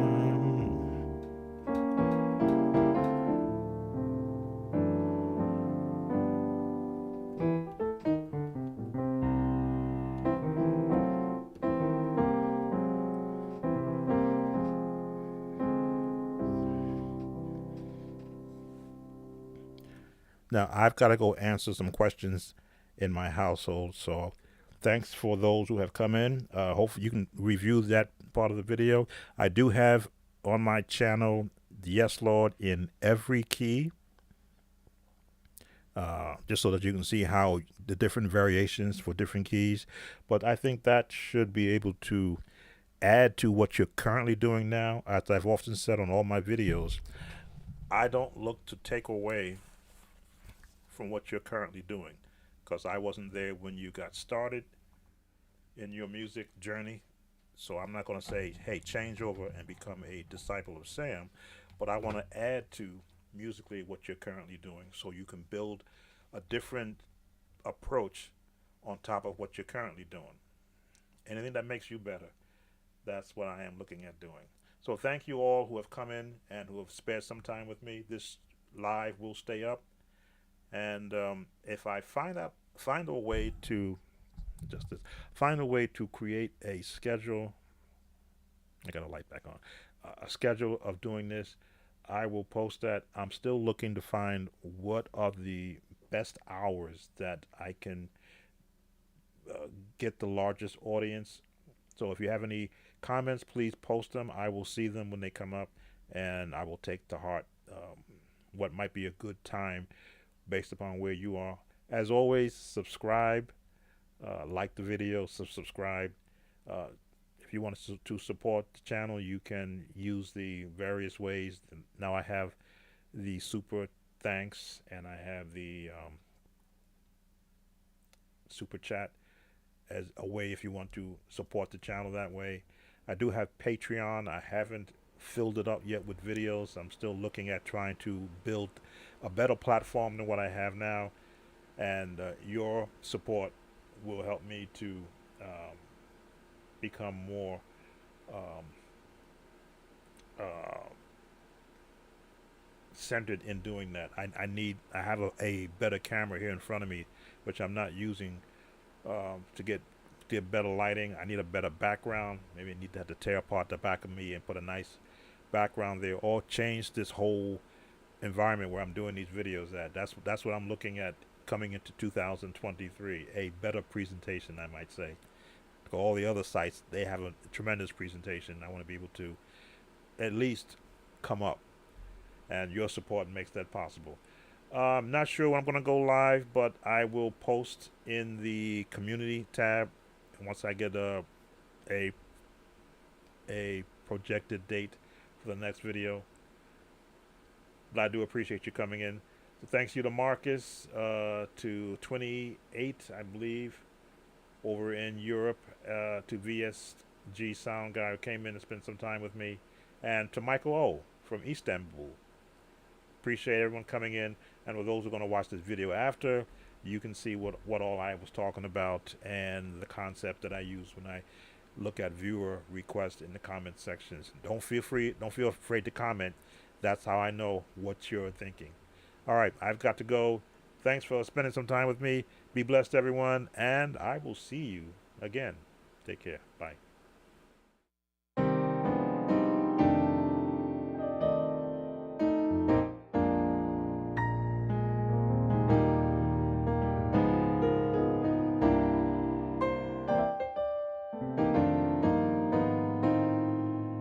Now I've got to go answer some questions in my household. So thanks for those who have come in. Hopefully you can review that part of the video. I do have on my channel the Yes Lord in every key, just so that you can see how the different variations for different keys. But I think that should be able to add to what you're currently doing now. As I've often said on all my videos, I don't look to take away from what you're currently doing, because I wasn't there when you got started in your music journey. So I'm not going to say, hey, change over and become a disciple of Sam, but I want to add to musically what you're currently doing so you can build a different approach on top of what you're currently doing. Anything that makes you better. That's what I am looking at doing. So thank you all who have come in and who have spared some time with me. This live will stay up, and if I find a way to just this, find a way to create a schedule. I got a light back on. A schedule of doing this. I will post that. I'm still looking to find what are the best hours that I can get the largest audience. So if you have any comments, please post them. I will see them when they come up, and I will take to heart what might be a good time based upon where you are. As always, subscribe, like the video, subscribe. Uh, if you want to support the channel, you can use the various ways. Now I have the super thanks, and I have the super chat as a way if you want to support the channel that way. I do have Patreon. I haven't filled it up yet with videos. I'm still looking at trying to build a better platform than what I have now, and your support will help me to become more um, uh, centered in doing that. I have a better camera here in front of me, which I'm not using to get better lighting. I need a better background. Maybe I need to have to tear apart the back of me and put a nice background there, or change this whole environment where I'm doing these videos at. That's what I'm looking at coming into 2023. A better presentation, I might say. All the other sites, they have a tremendous presentation. I want to be able to at least come up, and your support makes that possible. Not sure when I'm going to go live, but I will post in the community tab once I get a projected date for the next video. But I do appreciate you coming in. So thanks you to Marcus, to 28, I believe, over in Europe, to VSG Sound Guy who came in and spent some time with me, and to Michael O from Istanbul. Appreciate everyone coming in, and for those who are going to watch this video after, you can see what all I was talking about and the concept that I use when I look at viewer requests in the comment sections. Don't feel afraid to comment. That's how I know what you're thinking. All right, I've got to go. Thanks for spending some time with me. Be blessed, everyone, and I will see you again. Take care. Bye.